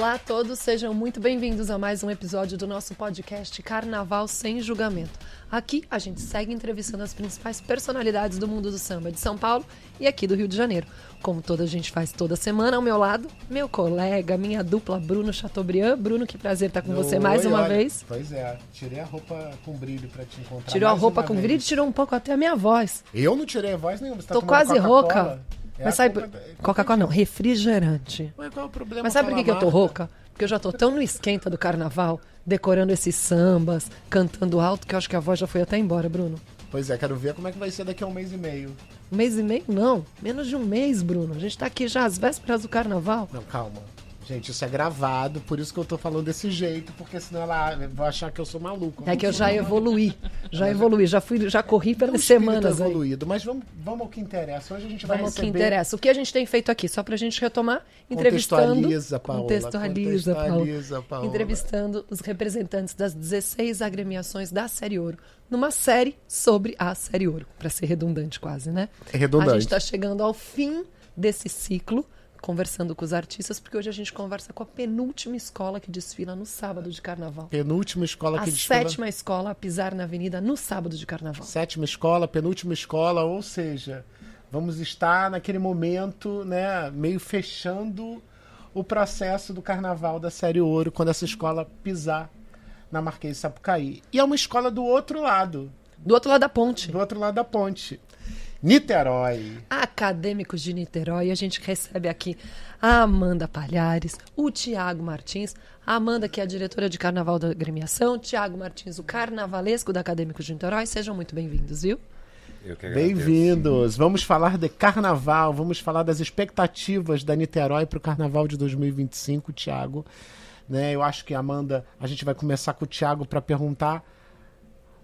Olá a todos, sejam muito bem-vindos a mais um episódio do nosso podcast Carnaval Sem Julgamento. Aqui a gente segue entrevistando as principais personalidades do mundo do samba de São Paulo e aqui do Rio de Janeiro. Como toda a gente faz toda semana, ao meu lado, meu colega, minha dupla Bruno Chateaubriand. Bruno, que prazer estar com você mais uma vez. Pois é, tirei a roupa com brilho pra te encontrar. Tirou a roupa com brilho e tirou um pouco até a minha voz. Eu não tirei a voz nenhuma, você tá Tô quase rouca. Mas sabe, Coca-Cola Coca-Cola não, refrigerante. Mas qual é o problema? Mas sabe por que eu tô rouca? Porque eu já tô tão no esquenta do carnaval, decorando esses sambas, cantando alto, que eu acho que a voz já foi até embora, Bruno. Pois é, quero ver como é que vai ser daqui a 1 mês e meio. 1 mês e meio? Não, menos de 1 mês, Bruno. A gente tá aqui já às vésperas do carnaval. Não, calma. Gente, isso é gravado, por isso que eu tô falando desse jeito, porque senão ela vai achar que eu sou maluco. É que eu já evoluí, já corri pelas espírito semanas aí. evoluído, mas vamos ao que interessa. Hoje a gente vai Vamos ao que receber... interessa. O que a gente tem feito aqui, só pra gente retomar, entrevistando... Contextualiza, Paola. Contextualiza, Paola. Entrevistando os representantes das 16 agremiações da Série Ouro, numa série sobre a Série Ouro, pra ser redundante quase, né? É redundante. A gente tá chegando ao fim desse ciclo, conversando com os artistas, porque hoje a gente conversa com a penúltima escola que desfila no sábado de carnaval. Penúltima escola que A desfila... 7ª escola a pisar na avenida no sábado de carnaval. 7ª escola, penúltima escola, ou seja, vamos estar naquele momento, né, meio fechando o processo do carnaval da Série Ouro, quando essa escola pisar na Marquês de Sapucaí. E é uma escola do outro lado. Do outro lado da ponte. Do outro lado da ponte. Niterói. Acadêmicos de Niterói, a gente recebe aqui a Amanda Palhares, o Tiago Martins, a Amanda, que é a diretora de carnaval da agremiação, Tiago Martins, o carnavalesco da Acadêmicos de Niterói. Sejam muito bem-vindos, viu? Eu que agradeço. Bem-vindos. Vamos falar de carnaval, vamos falar das expectativas da Niterói para o carnaval de 2025, Tiago. Né, eu acho que, Amanda, a gente vai começar com o Tiago para perguntar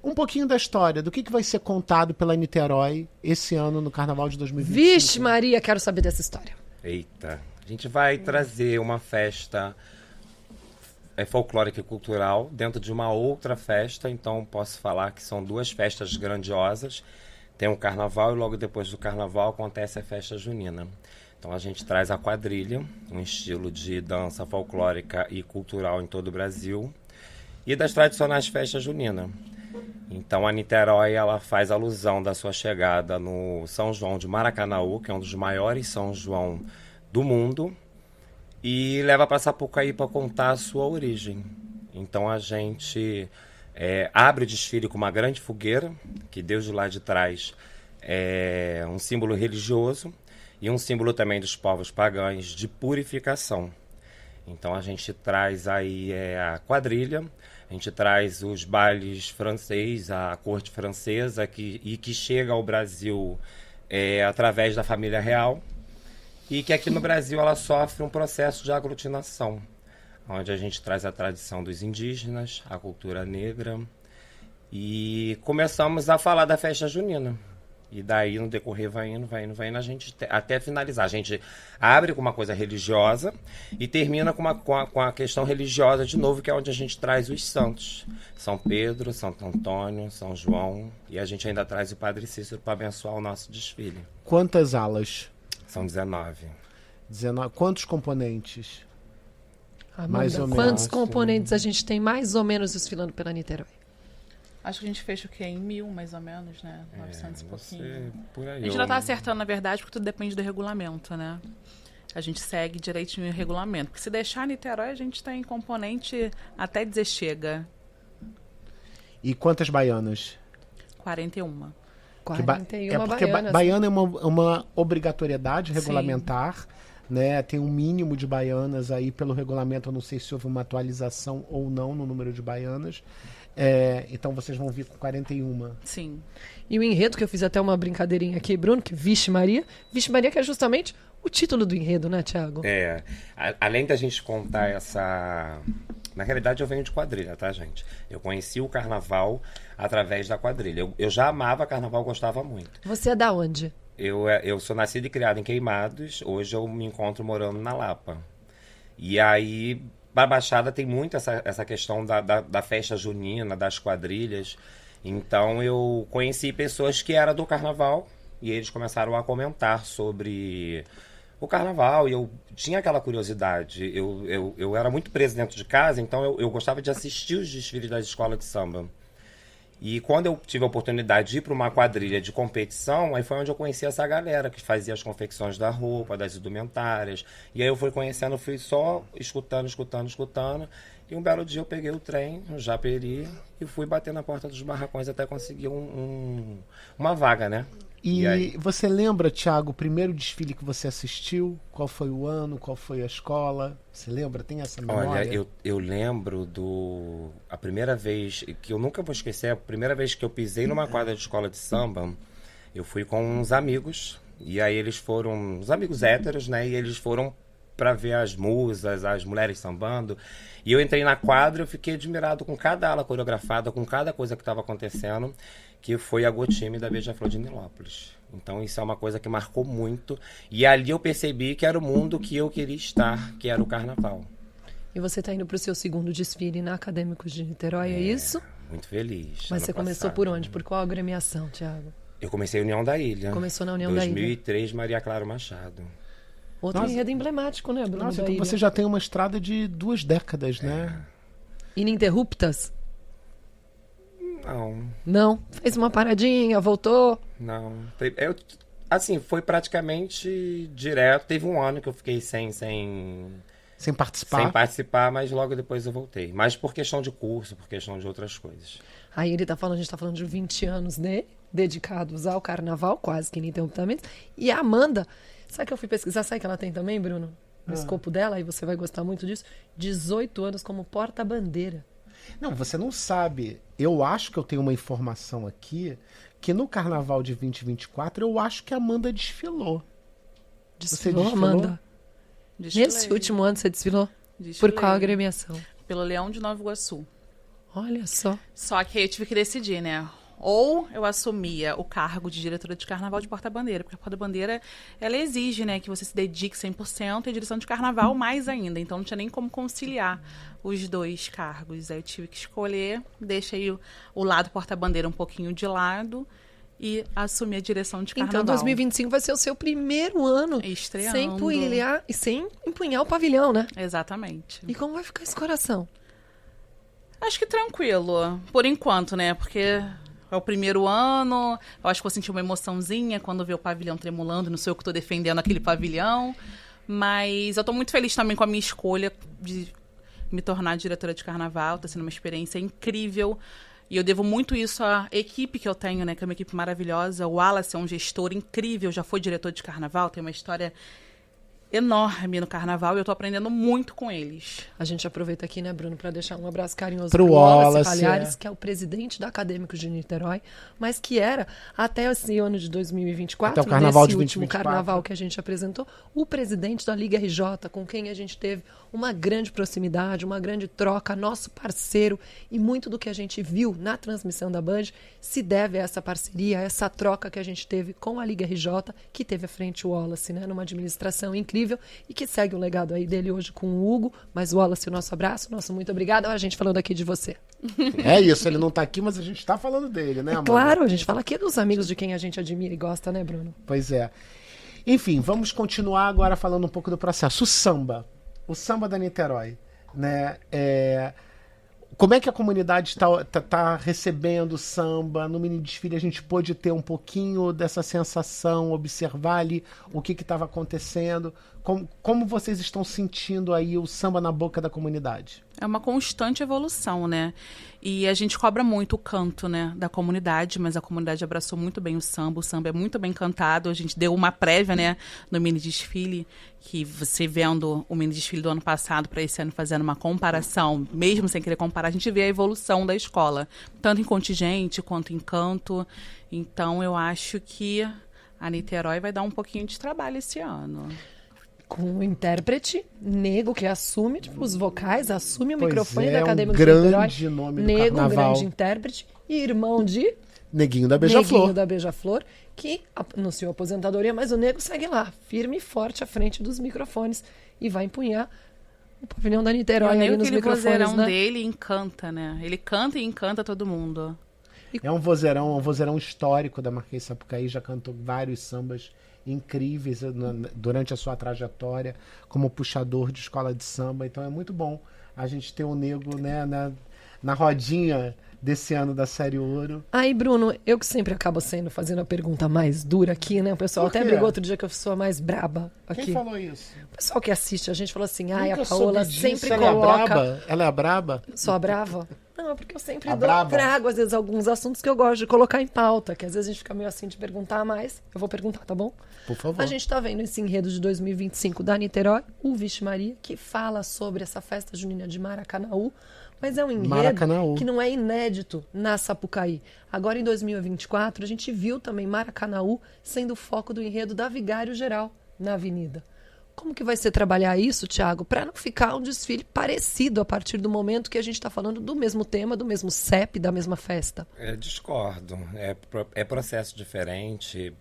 um pouquinho da história, do que vai ser contado pela Niterói esse ano no Carnaval de 2025. Vixe Maria, quero saber dessa história. Eita, a gente vai trazer uma festa folclórica e cultural dentro de uma outra festa, então posso falar que são 2 festas grandiosas. Tem o Carnaval e logo depois do Carnaval acontece a festa junina. Então a gente traz a quadrilha, um estilo de dança folclórica e cultural em todo o Brasil, e das tradicionais festas juninas. Então a Niterói, ela faz alusão da sua chegada no São João de Maracanaú, que é um dos maiores São João do mundo, e leva para Sapucaí para contar a sua origem. Então a gente abre o desfile com uma grande fogueira, que desde lá de trás é um símbolo religioso e um símbolo também dos povos pagãos de purificação. Então a gente traz aí a quadrilha, a gente traz os bailes francês, a corte francesa, que chega ao Brasil através da família real, e que aqui no Brasil ela sofre um processo de aglutinação, onde a gente traz a tradição dos indígenas, a cultura negra, e começamos a falar da festa junina. E daí, no decorrer, vai indo, a gente até finalizar. A gente abre com uma coisa religiosa e termina com a questão religiosa de novo, que é onde a gente traz os santos. São Pedro, Santo Antônio, São João, e a gente ainda traz o Padre Cícero para abençoar o nosso desfile. Quantas alas? São 19. 19. Quantos componentes? Amanda, Mais ou menos. quantos componentes a gente tem mais ou menos desfilando pela Niterói? Acho que a gente fecha o quê? Em 1000, mais ou menos, né? 900 e pouquinho. Por aí. A gente ainda tá acertando, na verdade, porque tudo depende do regulamento, né? A gente segue direitinho o regulamento. Porque se deixar Niterói, a gente tem componente até dizer chega. E quantas baianas? 41. 41 porque baianas. baiana é uma obrigatoriedade regulamentar, né? Tem um mínimo de baianas aí pelo regulamento. Eu não sei se houve uma atualização ou não no número de baianas. Então vocês vão vir com 41. Sim. E o enredo, que eu fiz até uma brincadeirinha aqui, Bruno, que Vixe Maria, que é justamente o título do enredo, né, Tiago? Além da gente contar essa... Na realidade, eu venho de quadrilha, tá, gente? Eu conheci o carnaval através da quadrilha. Eu já amava carnaval, gostava muito. Você é da onde? Eu sou nascido e criado em Queimados. Hoje eu me encontro morando na Lapa. E aí... Para a Baixada tem muito essa questão da festa junina, das quadrilhas. Então eu conheci pessoas que eram do carnaval e eles começaram a comentar sobre o carnaval, e eu tinha aquela curiosidade. Eu era muito preso dentro de casa, então eu gostava de assistir os desfiles das escolas de samba. E quando eu tive a oportunidade de ir para uma quadrilha de competição, aí foi onde eu conheci essa galera que fazia as confecções da roupa, das indumentárias. E aí eu fui conhecendo, fui só escutando. E um belo dia eu peguei o trem, no Japeri, e fui bater na porta dos barracões até conseguir uma vaga, né? E aí? você lembra, Thiago, o primeiro desfile que você assistiu? Qual foi o ano? Qual foi a escola? Você lembra? Tem essa memória? Olha, eu lembro a primeira vez, que eu nunca vou esquecer, a primeira vez que eu pisei numa quadra de escola de samba, eu fui com uns amigos, e aí eles foram, uns amigos héteros, né? E eles foram para ver as musas, as mulheres sambando. E eu entrei na quadra e eu fiquei admirado com cada ala coreografada, com cada coisa que estava acontecendo, que foi a Gotime da Beija-Flor de Nilópolis. Então isso é uma coisa que marcou muito. E ali eu percebi que era o mundo que eu queria estar, que era o carnaval. E você está indo para o seu segundo desfile na Acadêmicos de Niterói, é isso? Muito feliz. Mas você começou por onde? Por qual agremiação, Thiago? Eu comecei União da Ilha. Começou na União da Ilha. 2003, Maria Clara Machado. Outro enredo emblemático, né, Bruno? Nossa, então você já tem uma estrada de 2 décadas, né? Ininterruptas? Não. Não? Fez uma paradinha, voltou? Não. Assim, foi praticamente direto. Teve um ano que eu fiquei sem participar, mas logo depois eu voltei. Mas por questão de curso, por questão de outras coisas. Aí a gente tá falando de 20 anos, né? Dedicados ao carnaval, quase que ininterruptamente. E a Amanda, sabe que eu fui pesquisar? Sabe que ela tem também, Bruno? No escopo dela, aí você vai gostar muito disso. 18 anos como porta-bandeira. Não, você não sabe. Eu acho que eu tenho uma informação aqui que no Carnaval de 2024 eu acho que a Amanda desfilou. Desfilou, Amanda? Desfilei. Nesse último ano você desfilou? Desfilei. Por qual agremiação? Pelo Leão de Nova Iguaçu. Olha só. Só que aí eu tive que decidir, né? Ou eu assumia o cargo de diretora de carnaval de porta-bandeira, porque a porta-bandeira, ela exige, né, que você se dedique 100% e a direção de carnaval mais ainda. Então não tinha nem como conciliar os dois cargos. Aí eu tive que escolher, deixei o lado porta-bandeira um pouquinho de lado e assumi a direção de carnaval. Então 2025 vai ser o seu primeiro ano estreando. Sem empunhar o pavilhão, né? Exatamente. E como vai ficar esse coração? Acho que tranquilo, por enquanto, né? Porque é o primeiro ano, eu acho que vou sentir uma emoçãozinha quando ver o pavilhão tremulando, não sei eu que estou defendendo aquele pavilhão, mas eu estou muito feliz também com a minha escolha de me tornar diretora de carnaval, está sendo uma experiência incrível, e eu devo muito isso à equipe que eu tenho, né, que é uma equipe maravilhosa. O Wallace é um gestor incrível, já foi diretor de carnaval, tem uma história enorme no carnaval e eu tô aprendendo muito com eles. A gente aproveita aqui, né, Bruno, para deixar um abraço carinhoso pro Wallace Palhares, que é o presidente da Acadêmicos de Niterói, mas que era, até esse ano de 2024, até o carnaval desse de último 2024. carnaval que a gente apresentou, o presidente da Liga RJ, com quem a gente teve uma grande proximidade, uma grande troca, nosso parceiro, e muito do que a gente viu na transmissão da Band se deve a essa parceria, a essa troca que a gente teve com a Liga RJ, que teve à frente o Wallace, né, numa administração incrível, e que segue o legado aí dele hoje com o Hugo. Mas o Wallace, o nosso abraço, nosso muito obrigado. A gente falando aqui de você. É isso, ele não tá aqui, mas a gente tá falando dele, né, Amanda? Claro, a gente fala aqui dos amigos de quem a gente admira e gosta, né, Bruno? Pois é. Enfim, vamos continuar agora falando um pouco do processo. O samba da Niterói, né? Como é que a comunidade está recebendo o samba? No mini desfile a gente pôde ter um pouquinho dessa sensação, observar ali o que estava acontecendo. Como vocês estão sentindo aí o samba na boca da comunidade? É uma constante evolução, né? E a gente cobra muito o canto, né, da comunidade, mas a comunidade abraçou muito bem o samba é muito bem cantado. A gente deu uma prévia, né, no mini desfile, que você vendo o mini desfile do ano passado para esse ano, fazendo uma comparação, mesmo sem querer comparar, a gente vê a evolução da escola, tanto em contingente quanto em canto. Então eu acho que a Niterói vai dar um pouquinho de trabalho esse ano. Com o intérprete, Nego, que assume os vocais, assume o Pois microfone é, da um Acadêmica grande de Niterói. nome do Nego, um carnaval. grande intérprete, e irmão de Neguinho da Beija-Flor. Neguinho da Beija-Flor, que anunciou a aposentadoria, mas o Nego segue lá, firme e forte à frente dos microfones e vai empunhar o pavilhão da Niterói ali nos aquele microfones, vozeirão né? dele encanta, né? Ele canta e encanta todo mundo. É um vozeirão histórico da Marquês de Sapucaí, já cantou vários sambas incríveis durante a sua trajetória como puxador de escola de samba. Então é muito bom a gente ter o Nego, né, na rodinha desse ano da Série Ouro. Aí, Bruno, eu que sempre acabo fazendo a pergunta mais dura aqui, né? O pessoal até brigou outro dia que eu sou a mais braba aqui. Quem falou isso? O pessoal que assiste a gente falou assim, ai, Nunca a Paola soube disso. sempre Ela coloca... é braba? Ela é a braba? Sou a brava? Não, é porque eu sempre braba? trago, às vezes, alguns assuntos que eu gosto de colocar em pauta, que às vezes a gente fica meio assim de perguntar mais. Eu vou perguntar, tá bom? Por favor. A gente tá vendo esse enredo de 2025 da Niterói, o Vixe Maria, que fala sobre essa festa junina de Maracanaú, mas é um enredo Maracanaú. que não é inédito na Sapucaí. Agora, em 2024, a gente viu também Maracanaú sendo o foco do enredo da Vigário Geral na Avenida. Como que vai ser trabalhar isso, Thiago, para não ficar um desfile parecido a partir do momento que a gente está falando do mesmo tema, do mesmo CEP, da mesma festa? Discordo. É processo diferente,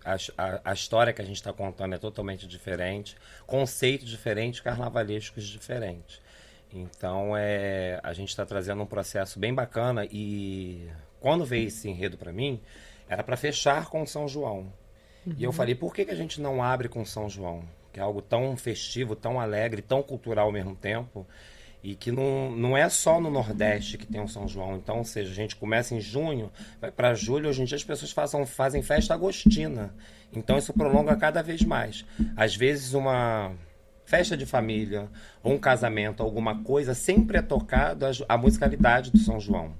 a história que a gente está contando é totalmente diferente, conceito diferente, carnavalescos diferentes. Então, a gente está trazendo um processo bem bacana e quando veio esse enredo para mim, era para fechar com São João. E eu falei, por que a gente não abre com São João? Que é algo tão festivo, tão alegre, tão cultural ao mesmo tempo, e que não é só no Nordeste que tem um São João. Então, ou seja, a gente começa em junho, vai para julho, hoje em dia as pessoas fazem festa agostina. Então, isso prolonga cada vez mais. Às vezes, uma festa de família, ou um casamento, alguma coisa, sempre é tocado a musicalidade do São João.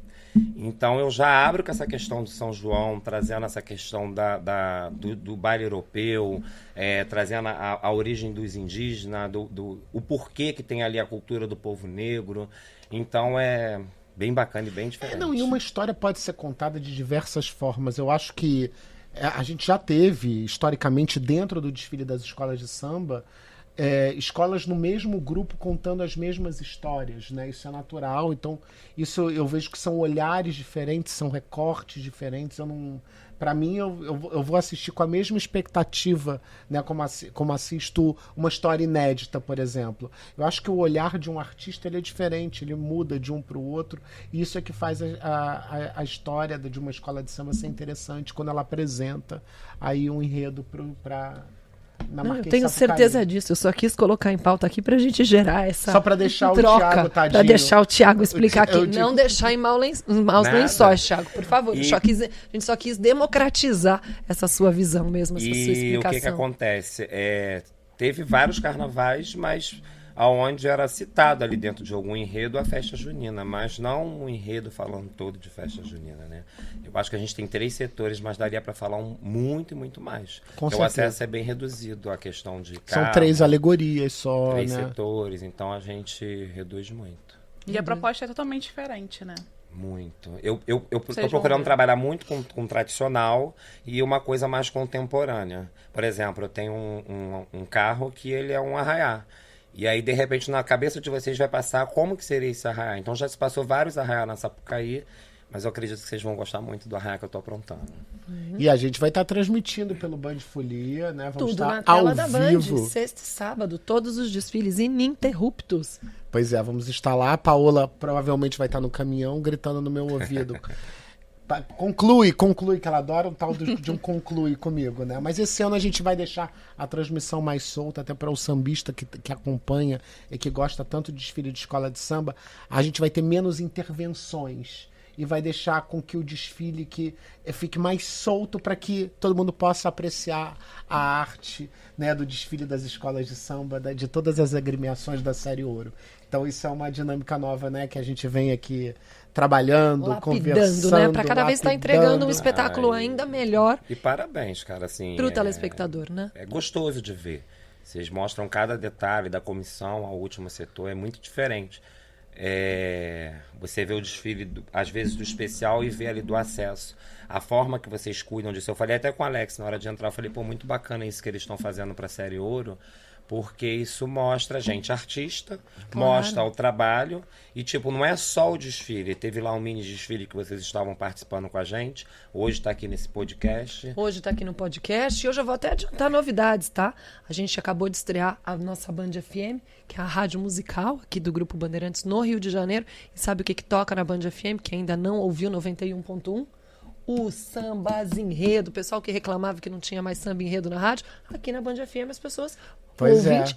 Então eu já abro com essa questão do São João, trazendo essa questão do baile europeu, trazendo a origem dos indígenas, o porquê que tem ali a cultura do povo negro. Então é bem bacana e bem diferente. E uma história pode ser contada de diversas formas. Eu acho que a gente já teve, historicamente, dentro do desfile das escolas de samba, escolas no mesmo grupo contando as mesmas histórias, né? Isso é natural. Então, isso eu vejo que são olhares diferentes, são recortes diferentes. Para mim, eu vou assistir com a mesma expectativa, né? Como assisto uma história inédita, por exemplo. Eu acho que o olhar de um artista ele é diferente, ele muda de um para o outro. E isso é que faz a história de uma escola de samba ser interessante quando ela apresenta aí um enredo para eu tenho certeza disso. Eu só quis colocar em pauta aqui pra gente gerar essa só pra deixar troca, o Thiago, tadinho. Pra deixar o Thiago explicar aqui. Não deixar em maus lençóis, Thiago, por favor. A gente só quis democratizar essa sua visão mesmo, essa sua explicação. E o que acontece? Teve vários carnavais, mas aonde era citado ali dentro de algum enredo a festa junina, mas não um enredo falando todo de festa junina, né? Eu acho que a gente tem 3 setores, mas daria para falar muito e muito mais. Então o acesso é bem reduzido, a questão de carro. São 3 alegorias só, 3 né? setores, então a gente reduz muito. E a proposta é totalmente diferente, né? Muito. Eu tô procurando trabalhar muito com tradicional e uma coisa mais contemporânea. Por exemplo, eu tenho um carro que ele é um arraiá. E aí, de repente, na cabeça de vocês vai passar como que seria esse arraiá. Então já se passou vários arraiá na Sapucaí, mas eu acredito que vocês vão gostar muito do arraiá que eu tô aprontando. E a gente vai estar transmitindo pelo Band Folia, né? Vamos tudo estar na tela ao da vivo. Band, sexta e sábado, todos os desfiles ininterruptos. Pois é, vamos estar lá. A Paola provavelmente vai estar no caminhão gritando no meu ouvido. Conclui, que ela adora o tal de um conclui comigo, né? Mas esse ano a gente vai deixar a transmissão mais solta, até para o sambista que acompanha e que gosta tanto de desfile de escola de samba. A gente vai ter menos intervenções e vai deixar com que o desfile fique mais solto para que todo mundo possa apreciar a arte, né, do desfile das escolas de samba, de todas as agremiações da Série Ouro. Então isso é uma dinâmica nova, né, que a gente vem aqui trabalhando, conversando, né, para cada vez estar entregando um espetáculo ainda melhor. E parabéns, cara, assim, pro telespectador, né? É gostoso de ver. Vocês mostram cada detalhe da comissão ao último setor, é muito diferente. Você vê o desfile, às vezes, do especial e vê ali do acesso. A forma que vocês cuidam disso. Eu falei até com o Alex na hora de entrar, eu falei, muito bacana isso que eles estão fazendo para a Série Ouro, porque isso mostra a gente artista, mostra o trabalho e, não é só o desfile. Teve lá um mini desfile que vocês estavam participando com a gente, hoje está aqui nesse podcast. Hoje está aqui no podcast e hoje eu vou até adiantar novidades, tá? A gente acabou de estrear a nossa Band FM, que é a rádio musical aqui do Grupo Bandeirantes no Rio de Janeiro. E sabe o que toca na Band FM, que ainda não ouviu 91.1? o Sambas Enredo. O pessoal que reclamava que não tinha mais samba enredo na rádio, aqui na Band FM as pessoas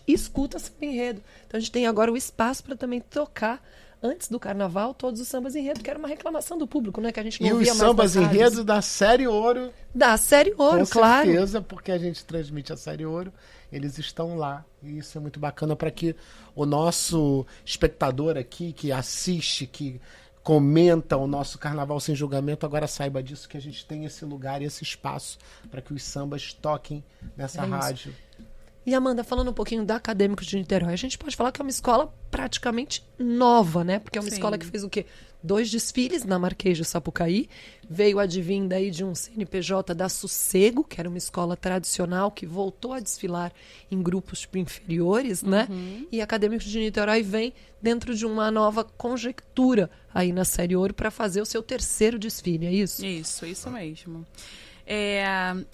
escutam samba enredo. Então a gente tem agora o espaço para também tocar, antes do carnaval, todos os sambas enredo, que era uma reclamação do público, né? Que a gente não ouvia mais. E os sambas enredo da Série Ouro. Da Série Ouro, claro. Com certeza, porque a gente transmite a Série Ouro, eles estão lá. E isso é muito bacana para que o nosso espectador aqui, que assiste, que comenta o nosso Carnaval Sem Julgamento, agora saiba disso, que a gente tem esse lugar e esse espaço para que os sambas toquem nessa rádio. E Amanda, falando um pouquinho da Acadêmicos de Niterói, a gente pode falar que é uma escola praticamente nova, né? Porque é uma escola que fez o quê? 2 desfiles na Marquês de Sapucaí, veio advindo aí de um CNPJ da Sossego, que era uma escola tradicional que voltou a desfilar em grupos inferiores, né? E Acadêmicos de Niterói vem dentro de uma nova conjectura aí na Série Ouro para fazer o seu 3º desfile, é isso? Isso mesmo.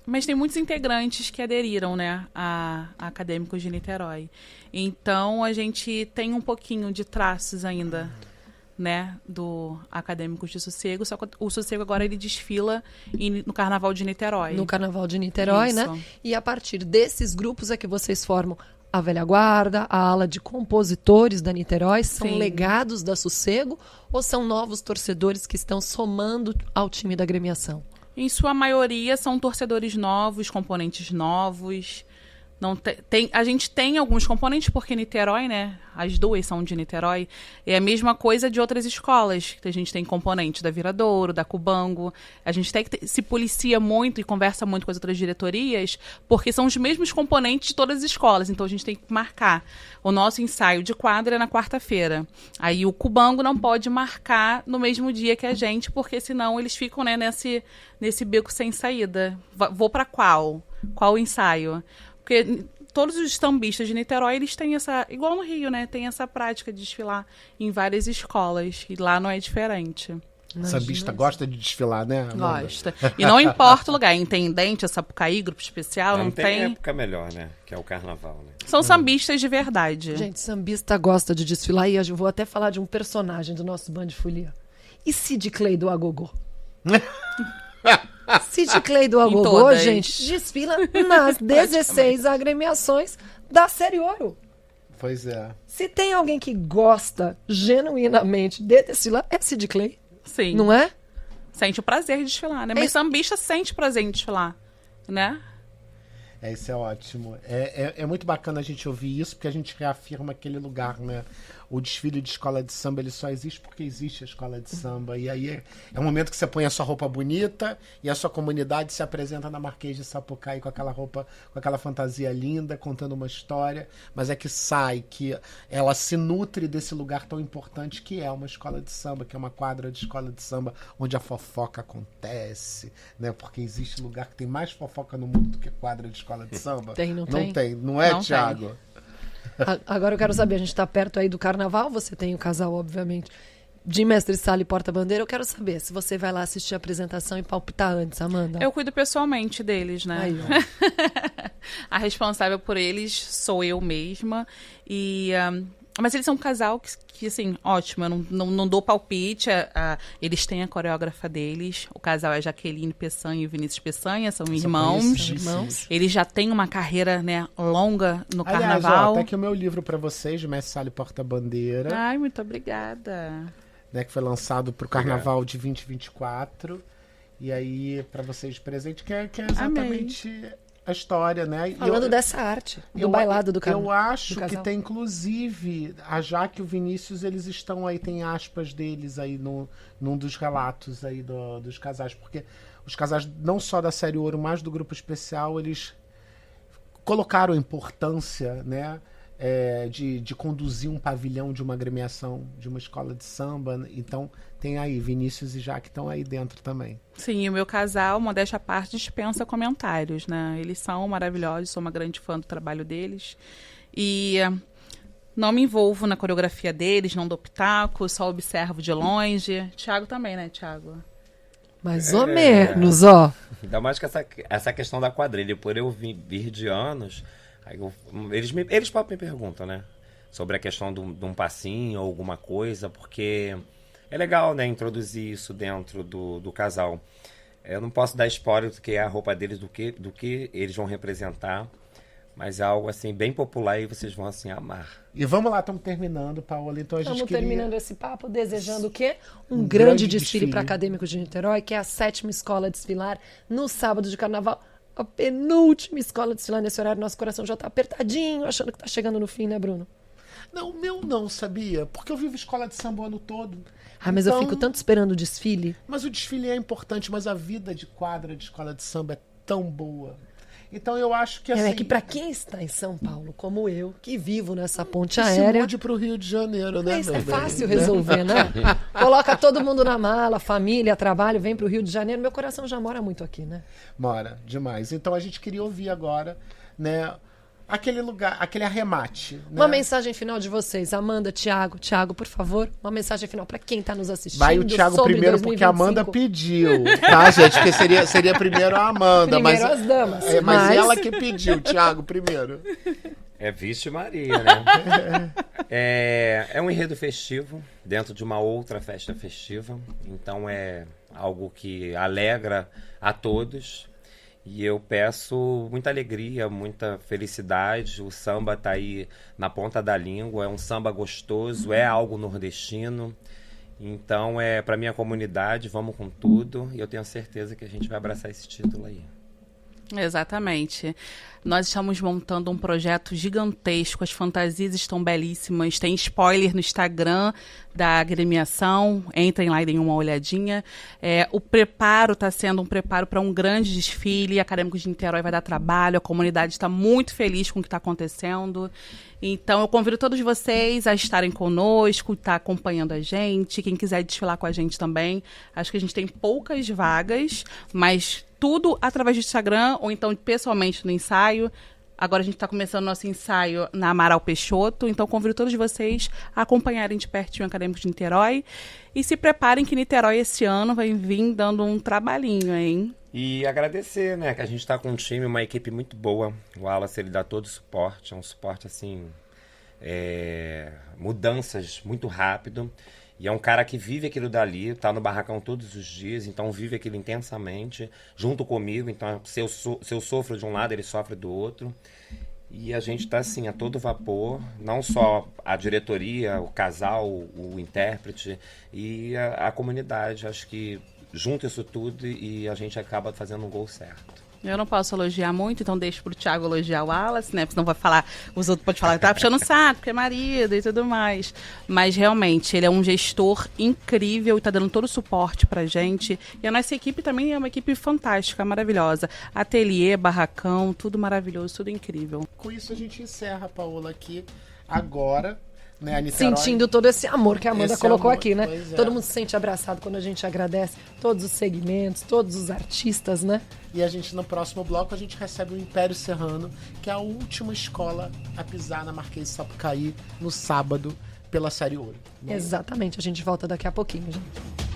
Mas tem muitos integrantes que aderiram, né, a Acadêmicos de Niterói. Então, a gente tem um pouquinho de traços ainda, né, do Acadêmicos de Sossego, só que o Sossego agora ele desfila no Carnaval de Niterói. No Carnaval de Niterói, Isso. né? E a partir desses grupos é que vocês formam a Velha Guarda, a ala de compositores da Niterói, são Sim. legados da Sossego ou são novos torcedores que estão somando ao time da agremiação? Em sua maioria são torcedores novos, componentes novos. Não a gente tem alguns componentes, porque Niterói, né? As 2 são de Niterói. É a mesma coisa de outras escolas. A gente tem componente da Viradouro, da Cubango. A gente se policia muito e conversa muito com as outras diretorias, porque são os mesmos componentes de todas as escolas. Então a gente tem que marcar. O nosso ensaio de quadra é na quarta-feira. Aí o Cubango não pode marcar no mesmo dia que a gente, porque senão eles ficam, né, nesse beco sem saída. Vou para qual? Qual ensaio? Porque todos os sambistas de Niterói, eles têm essa... Igual no Rio, né? Tem essa prática de desfilar em várias escolas. E lá não é diferente. Sambista gosta de desfilar, né, Amanda? Gosta. E não importa o lugar. Intendente, Sapucaí, grupo especial, não tem... época melhor, né? Que é o carnaval, né? São sambistas de verdade. Gente, sambista gosta de desfilar e eu vou até falar de um personagem do nosso Band Folia. E Sid Clay do Agogô? Sid Clay do Agogô, gente, desfila nas 16 agremiações da Série Ouro. Pois é. Se tem alguém que gosta genuinamente de desfilar, é Sid Clay. Sim. Não é? Sente o prazer de desfilar, né? Mas sambista sente prazer em desfilar, né? Isso é ótimo. É muito bacana a gente ouvir isso, porque a gente reafirma aquele lugar, né? O desfile de escola de samba, ele só existe porque existe a escola de samba. E aí é um momento que você põe a sua roupa bonita e a sua comunidade se apresenta na Marquês de Sapucaí com aquela roupa, com aquela fantasia linda, contando uma história, mas é que sai, que ela se nutre desse lugar tão importante que é uma escola de samba, que é uma quadra de escola de samba onde a fofoca acontece, né? Porque existe lugar que tem mais fofoca no mundo do que quadra de escola de samba. Não tem. Não é, Não Thiago? tem. Agora eu quero saber, a gente está perto aí do carnaval, você tem o casal, obviamente, de Mestre Sala e Porta-Bandeira. Eu quero saber se você vai lá assistir a apresentação e palpitar antes, Amanda. Eu cuido pessoalmente deles, né? Aí, ó. A responsável por eles sou eu mesma. Mas eles são um casal que assim, ótimo. Eu não dou palpite. Eles têm a coreógrafa deles. O casal é Jaqueline Peçanha e Vinícius Peçanha, são irmãos. Eles já têm uma carreira, né, longa no carnaval. Tá aqui o meu livro para vocês, de Mestre Sala e Porta-Bandeira. Ai, muito obrigada. Né, que foi lançado pro Carnaval de 2024. E aí, para vocês de presente, que é exatamente... Amei. A história, né? Falando dessa arte, do bailado do carnaval. Eu acho que tem, inclusive, a Jaque e o Vinícius, eles estão aí, tem aspas deles aí num dos relatos aí dos casais, porque os casais, não só da Série Ouro, mas do grupo especial, eles colocaram a importância, né? De conduzir um pavilhão de uma agremiação, de uma escola de samba. Então, tem aí Vinícius e Jaque estão aí dentro também. Sim, e o meu casal, modéstia à parte, dispensa comentários, né? Eles são maravilhosos, sou uma grande fã do trabalho deles. E não me envolvo na coreografia deles, não dou pitaco, só observo de longe. Thiago também, né, Thiago? Mais ou menos, ó. Ainda mais que essa questão da quadrilha, por eu vir de anos... Aí eles próprios me perguntam, né? Sobre a questão de um passinho ou alguma coisa, porque é legal, né? Introduzir isso dentro do casal. Eu não posso dar spoiler do que é a roupa deles, do que eles vão representar, mas é algo assim bem popular e vocês vão assim amar. E vamos lá, estamos terminando, Paola. Então Estamos terminando esse papo, desejando o quê? Um grande desfile para acadêmicos de Niterói, que é a 7ª escola a desfilar no sábado de carnaval. A penúltima escola a desfilar nesse horário. Nosso coração já está apertadinho, achando que está chegando no fim, né, Bruno? Não, o meu não, sabia? Porque eu vivo escola de samba o ano todo. Mas eu fico tanto esperando o desfile. Mas o desfile é importante, mas a vida de quadra de escola de samba é tão boa. Então eu acho que assim... É que pra quem está em São Paulo, como eu, que vivo nessa ponte se aérea... mude pro Rio de Janeiro, né? Isso é fácil resolver, né? Coloca todo mundo na mala, família, trabalho, vem pro Rio de Janeiro. Meu coração já mora muito aqui, né? Mora, demais. Então a gente queria ouvir agora, né... Aquele lugar, aquele arremate. Né? Uma mensagem final de vocês. Amanda, Thiago, por favor. Uma mensagem final pra quem tá nos assistindo. Vai o Thiago primeiro, 2025. porque a Amanda pediu. Tá, gente? Porque seria primeiro a Amanda. Primeiro as damas. Mas ela que pediu, Thiago, primeiro. Vixe Maria, né? É um enredo festivo, dentro de uma outra festa festiva. Então é algo que alegra a todos. E eu peço muita alegria, muita felicidade. O samba está aí na ponta da língua, é um samba gostoso, é algo nordestino. Então, para minha comunidade, vamos com tudo. E eu tenho certeza que a gente vai abraçar esse título aí. Exatamente. Nós estamos montando um projeto gigantesco, as fantasias estão belíssimas, tem spoiler no Instagram da agremiação, entrem lá e deem uma olhadinha. O preparo está sendo um preparo para um grande desfile, Acadêmicos de Niterói vai dar trabalho, a comunidade está muito feliz com o que está acontecendo. Então, eu convido todos vocês a estarem conosco, estar acompanhando a gente, quem quiser desfilar com a gente também. Acho que a gente tem poucas vagas, mas tudo através do Instagram ou então pessoalmente no ensaio. Agora a gente está começando nosso ensaio na Amaral Peixoto, então convido todos vocês a acompanharem de pertinho o Acadêmicos de Niterói e se preparem que Niterói esse ano vai vir dando um trabalhinho, hein? E agradecer, né, que a gente está com um time, uma equipe muito boa. O Wallace, ele dá todo o suporte, é um suporte assim, mudanças muito rápido. E é um cara que vive aquilo dali, tá no barracão todos os dias, então vive aquilo intensamente, junto comigo. Então, se eu sofro de um lado, ele sofre do outro. E a gente tá assim, a todo vapor, não só a diretoria, o casal, o intérprete e a comunidade. Acho que junta isso tudo e a gente acaba fazendo um gol certo. Eu não posso elogiar muito, então deixo pro Thiago elogiar o Wallace, né? Porque senão vai falar, os outros podem falar que tá puxando o saco, porque é marido e tudo mais. Mas realmente, ele é um gestor incrível e tá dando todo o suporte pra gente. E a nossa equipe também é uma equipe fantástica, maravilhosa. Ateliê, barracão, tudo maravilhoso, tudo incrível. Com isso a gente encerra, Paola, aqui agora. Né, a Niterói, sentindo todo esse amor que a Amanda colocou amor, aqui, né? é. Todo mundo se sente abraçado quando a gente agradece todos os segmentos, todos os artistas, né? E a gente, no próximo bloco, a gente recebe o Império Serrano, que é a última escola a pisar na Marquês de Sapucaí no sábado pela Série Ouro. Exatamente, a gente volta daqui a pouquinho, gente.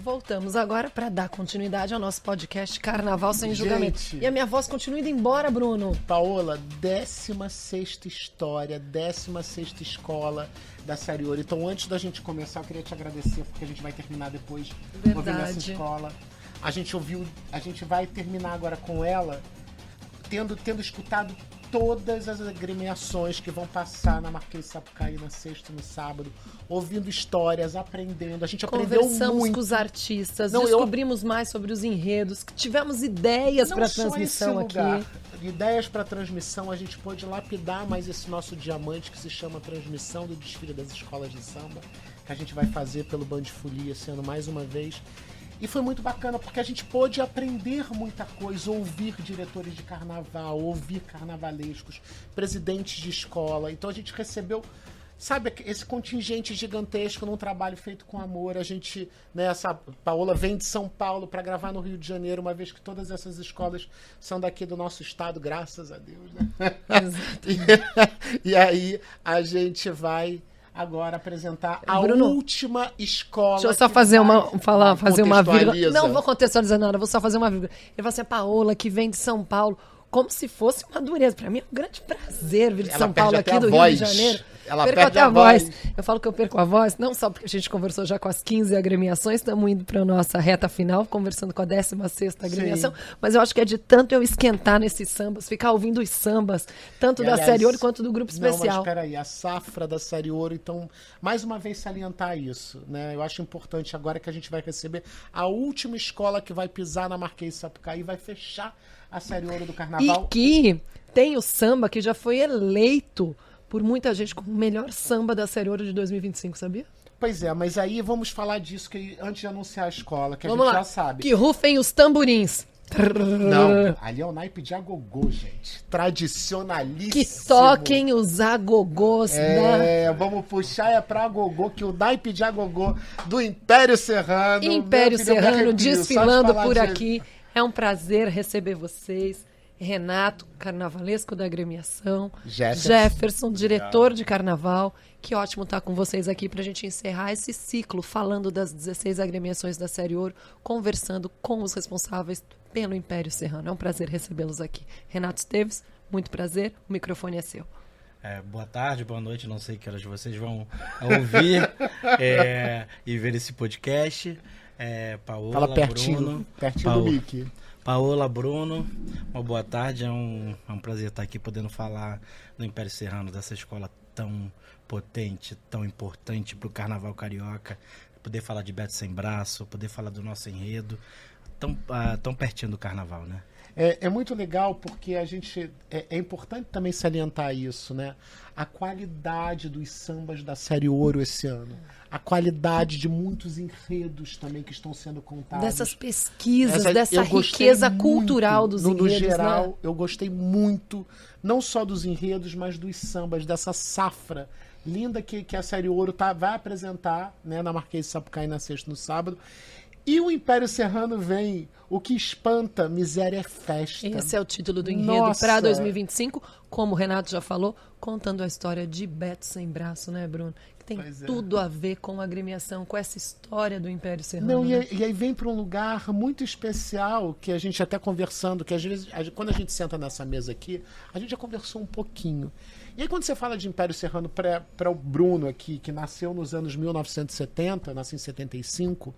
Voltamos agora para dar continuidade ao nosso podcast Carnaval Sem Julgamento. E a minha voz continua indo embora, Bruno. Paola, 16ª história, 16ª escola da Série Ouro. Então, antes da gente começar, eu queria te agradecer, porque a gente vai terminar depois ouvindo essa escola. A gente vai terminar agora com ela, tendo escutado todas as agremiações que vão passar na Marquês de Sapucaí na sexta e no sábado, ouvindo histórias, aprendendo. A gente aprendeu muito. Conversamos com os artistas, descobrimos mais sobre os enredos, tivemos ideias para transmissão aqui. Ideias para transmissão, a gente pôde lapidar mais esse nosso diamante que se chama Transmissão do Desfile das Escolas de Samba, que a gente vai fazer pelo Band Folia esse ano mais uma vez. E foi muito bacana, porque a gente pôde aprender muita coisa, ouvir diretores de carnaval, ouvir carnavalescos, presidentes de escola. Então a gente recebeu, sabe, esse contingente gigantesco num trabalho feito com amor. A gente, né, essa Paola vem de São Paulo para gravar no Rio de Janeiro, uma vez que todas essas escolas são daqui do nosso estado, graças a Deus, né? E aí a gente vai agora apresentar a última escola. Deixa eu só fazer uma vírgula. Não vou contextualizar nada, vou só fazer uma vírgula. Ele fala assim, a Paola, que vem de São Paulo, como se fosse uma dureza. Pra mim é um grande prazer vir de São Paulo, aqui do Rio de Janeiro. Ela Perco perde até a voz. Eu falo que eu perco a voz, não só porque a gente conversou já com as 15 agremiações, estamos indo para a nossa reta final, conversando com a 16ª agremiação, mas eu acho que é de tanto eu esquentar nesses sambas, ficar ouvindo os sambas, tanto E, da aliás, Série Ouro quanto do Grupo Não, mas Especial. peraí, a safra da Série Ouro, então, mais uma vez salientar isso, né? Eu acho importante agora que a gente vai receber a última escola que vai pisar na Marquês de Sapucaí e vai fechar a Série Ouro do Carnaval. E que tem o samba que já foi eleito por muita gente como o melhor samba da Série Ouro de 2025, sabia? Pois é, mas aí vamos falar disso que antes de anunciar a escola, que Vamos a gente lá. já sabe. Que rufem os tamborins. Não, ali é o naipe de agogô, gente. Tradicionalíssimo. Que toquem os agogôs Vamos puxar pra agogô, que o naipe de agogô do Império Serrano. Império meu filho, Serrano arrepio, só de desfilando falar por disso. aqui. É um prazer receber vocês. Renato, carnavalesco da agremiação. Jefferson, diretor de carnaval. Que ótimo estar com vocês aqui para a gente encerrar esse ciclo, falando das 16 agremiações da Série Ouro, conversando com os responsáveis pelo Império Serrano. É um prazer recebê-los aqui. Renato Esteves, muito prazer. O microfone é seu. Boa tarde, boa noite, não sei que horas vocês vão ouvir e ver esse podcast. Paola, Fala pertinho, Bruno, do mic. Paola, Bruno, uma boa tarde, é um prazer estar aqui podendo falar do Império Serrano, dessa escola tão potente, tão importante para o Carnaval Carioca, poder falar de Beto Sem Braço, poder falar do nosso enredo, tão pertinho do Carnaval, né? É muito legal porque a gente. É importante também salientar isso, né? A qualidade dos sambas da Série Ouro esse ano. A qualidade de muitos enredos também que estão sendo contados. Dessas pesquisas, Eu dessa gostei riqueza muito, cultural dos enredos. No geral, né? eu gostei muito, não só dos enredos, mas dos sambas, dessa safra linda que a Série Ouro vai apresentar, né, na Marquês de Sapucaí na sexta e no sábado. E o Império Serrano vem, o que espanta, miséria é festa. Esse é o título do enredo Nossa. para 2025, como o Renato já falou, contando a história de Beto Sem Braço, né, Bruno? Que tem tudo a ver com a agremiação, com essa história do Império Serrano. Não, né? e aí vem para um lugar muito especial, que a gente até conversando, que às vezes, quando a gente senta nessa mesa aqui, a gente já conversou um pouquinho. E aí quando você fala de Império Serrano para o Bruno aqui, que nasceu nos anos 1970, nasceu em 75...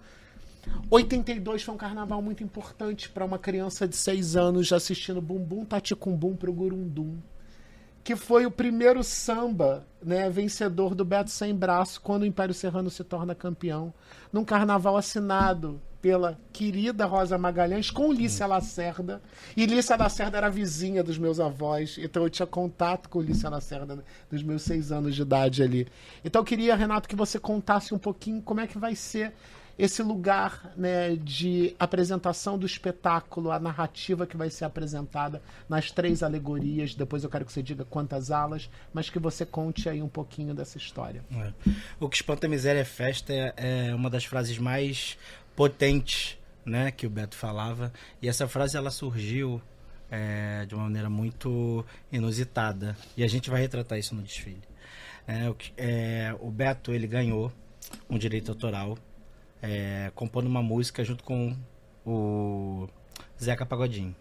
82 foi um carnaval muito importante para uma criança de 6 anos assistindo Bumbum Taticumbum pro Gurundum, que foi o primeiro samba, né, vencedor do Beto Sem Braço quando o Império Serrano se torna campeão, num carnaval assinado pela querida Rosa Magalhães com Lícia Lacerda. E Lícia Lacerda era vizinha dos meus avós, então eu tinha contato com Lícia Lacerda dos meus 6 anos de idade ali. Então eu queria, Renato, que você contasse um pouquinho como é que vai ser esse lugar, né, de apresentação do espetáculo, a narrativa que vai ser apresentada nas 3 alegorias. Depois eu quero que você diga quantas alas, mas que você conte aí um pouquinho dessa história. O que espanta a miséria é festa é uma das frases mais potentes, né, que o Beto falava. E essa frase ela surgiu de uma maneira muito inusitada. E a gente vai retratar isso no desfile. O Beto ele ganhou um direito autoral compondo uma música junto com o Zeca Pagodinho.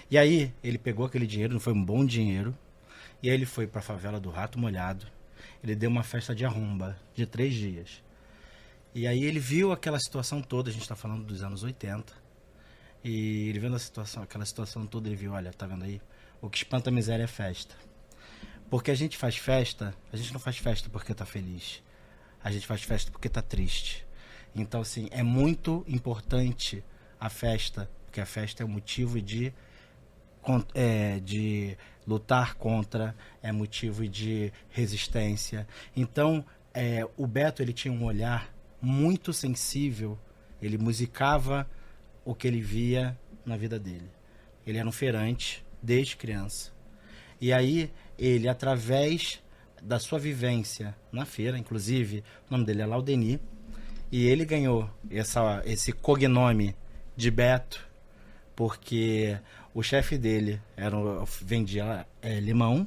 E aí ele pegou aquele dinheiro, não foi um bom dinheiro, e aí ele foi para a favela do Rato Molhado. Ele deu uma festa de arromba de 3 dias. E aí ele viu aquela situação toda, a gente está falando dos anos 80, e ele vendo aquela situação toda, ele viu, olha, tá vendo aí? O que espanta a miséria é festa. Porque a gente faz festa, a gente não faz festa porque tá feliz. A gente faz festa porque tá triste. Então, assim, é muito importante a festa, porque a festa é um motivo de lutar contra, é motivo de resistência. Então, o Beto ele tinha um olhar muito sensível, ele musicava o que ele via na vida dele. Ele era um feirante desde criança. E aí, ele, através da sua vivência na feira, inclusive, o nome dele é Laudeni, e ele ganhou esse cognome de Beto, porque o chefe dele vendia limão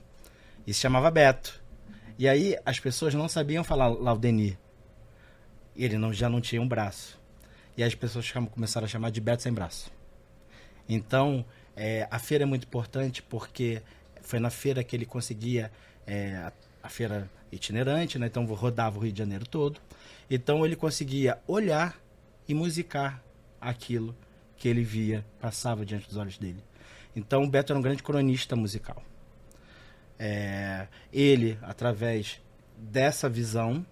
e se chamava Beto. E aí as pessoas não sabiam falar Laudeni. Ele já não tinha um braço. E as pessoas começaram a chamar de Beto Sem Braço. Então, a feira é muito importante porque foi na feira que ele conseguia... a feira itinerante, né? Então rodava o Rio de Janeiro todo. Então ele conseguia olhar e musicar aquilo que ele via, passava diante dos olhos dele. Então o Beto era um grande cronista musical. Ele, através dessa visão,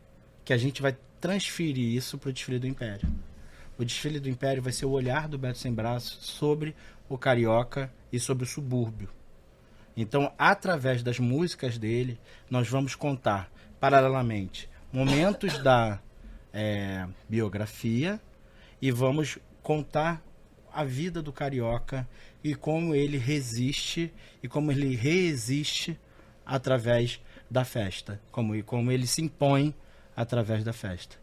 que a gente vai transferir isso para o desfile do Império. O desfile do Império vai ser o olhar do Beto Sem Braço sobre o carioca e sobre o subúrbio. Então, através das músicas dele, nós vamos contar, paralelamente, momentos da biografia e vamos contar a vida do carioca e como ele resiste e como ele resiste através da festa, como ele se impõe através da festa.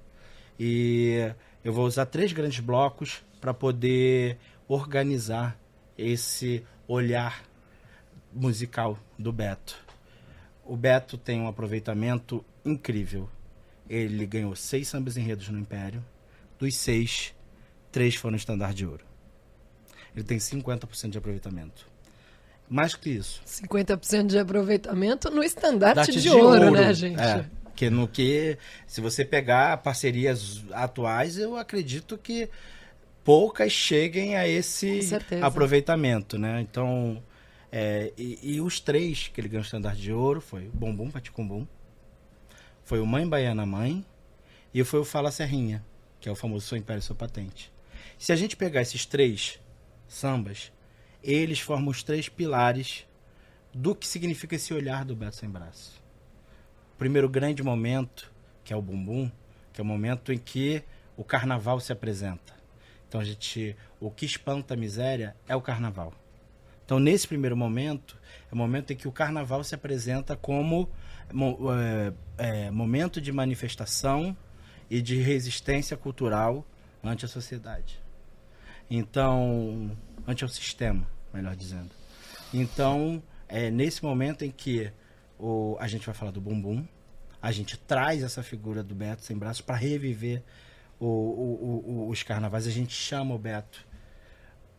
E eu vou usar 3 grandes blocos para poder organizar esse olhar musical do Beto. O Beto tem um aproveitamento incrível. Ele ganhou 6 sambas enredos no Império. Dos 6, 3 foram estandarte de ouro. Ele tem 50% de aproveitamento. Mais que isso. 50% de aproveitamento no estandarte de ouro, né, gente? Se você pegar parcerias atuais, eu acredito que poucas cheguem a esse aproveitamento, né? Então, e os 3 que ele ganhou o estandarte de ouro foi o Bumbum Paticumbum, foi o Mãe Baiana Mãe e foi o Fala Serrinha, que é o famoso Seu Império, Sua Patente. Se a gente pegar esses 3 sambas, eles formam os 3 pilares do que significa esse olhar do Beto Sem Braço. O primeiro grande momento, que é o Bumbum, que é o momento em que o carnaval se apresenta. Então o que espanta a miséria é o carnaval. Então nesse primeiro momento, é o momento em que o carnaval se apresenta como momento de manifestação e de resistência cultural ante a sociedade. Então, ante o sistema, melhor dizendo. Então, nesse momento em que a gente vai falar do Bumbum, a gente traz essa figura do Beto Sem Braço para reviver os carnavais. A gente chama o Beto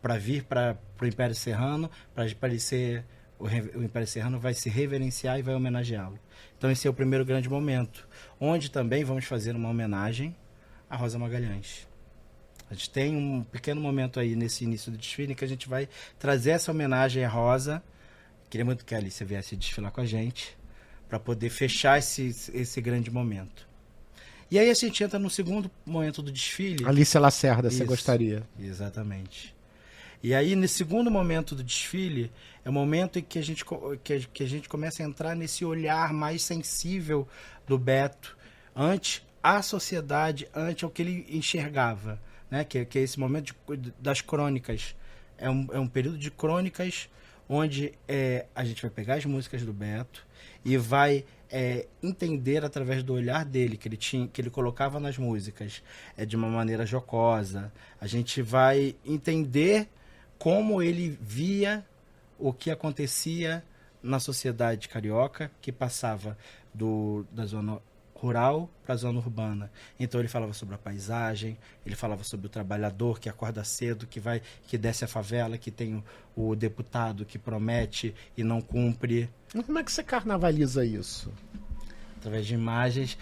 para vir para o Império Serrano, para ele ser... O Império Serrano vai se reverenciar e vai homenageá-lo. Então esse é o primeiro grande momento, onde também vamos fazer uma homenagem a Rosa Magalhães. A gente tem um pequeno momento aí nesse início do desfile que a gente vai trazer essa homenagem à Rosa. Queria muito que a Alice viesse desfilar com a gente, para poder fechar esse grande momento. E aí a gente entra no segundo momento do desfile. Alice Lacerda, você gostaria? Exatamente. E aí, nesse segundo momento do desfile, é o momento em que a gente começa a entrar nesse olhar mais sensível do Beto ante a sociedade, ante o que ele enxergava, né? Que é esse momento das crônicas. É um período de crônicas onde a gente vai pegar as músicas do Beto e vai entender através do olhar dele, que ele colocava nas músicas de uma maneira jocosa. A gente vai entender como ele via o que acontecia na sociedade carioca, que passava da zona rural para a zona urbana. Então ele falava sobre a paisagem, ele falava sobre o trabalhador que acorda cedo, que desce a favela, que tem o deputado que promete e não cumpre. Como é que você carnavaliza isso? Através de imagens.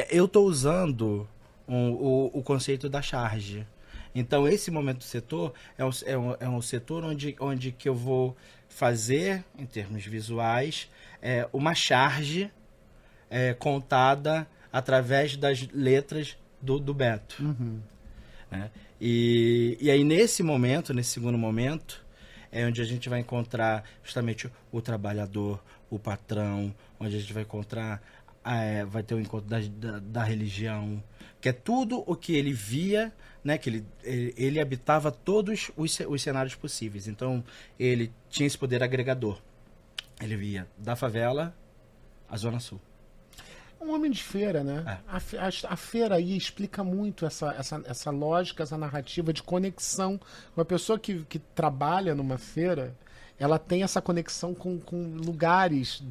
Eu estou usando o conceito da charge. Então, esse momento do setor é um setor onde que eu vou fazer, em termos visuais, uma charge contada através das letras do Beto. Uhum. Né? E aí, nesse segundo momento, é onde a gente vai encontrar justamente o trabalhador, o patrão, onde a gente vai encontrar, vai ter o encontro da religião, que é tudo o que ele via, né, que ele habitava todos os cenários possíveis. Então, ele tinha esse poder agregador. Ele via da favela à Zona Sul. Um homem de feira, né? A feira aí explica muito essa lógica, essa narrativa de conexão. Uma pessoa que trabalha numa feira, ela tem essa conexão com lugares,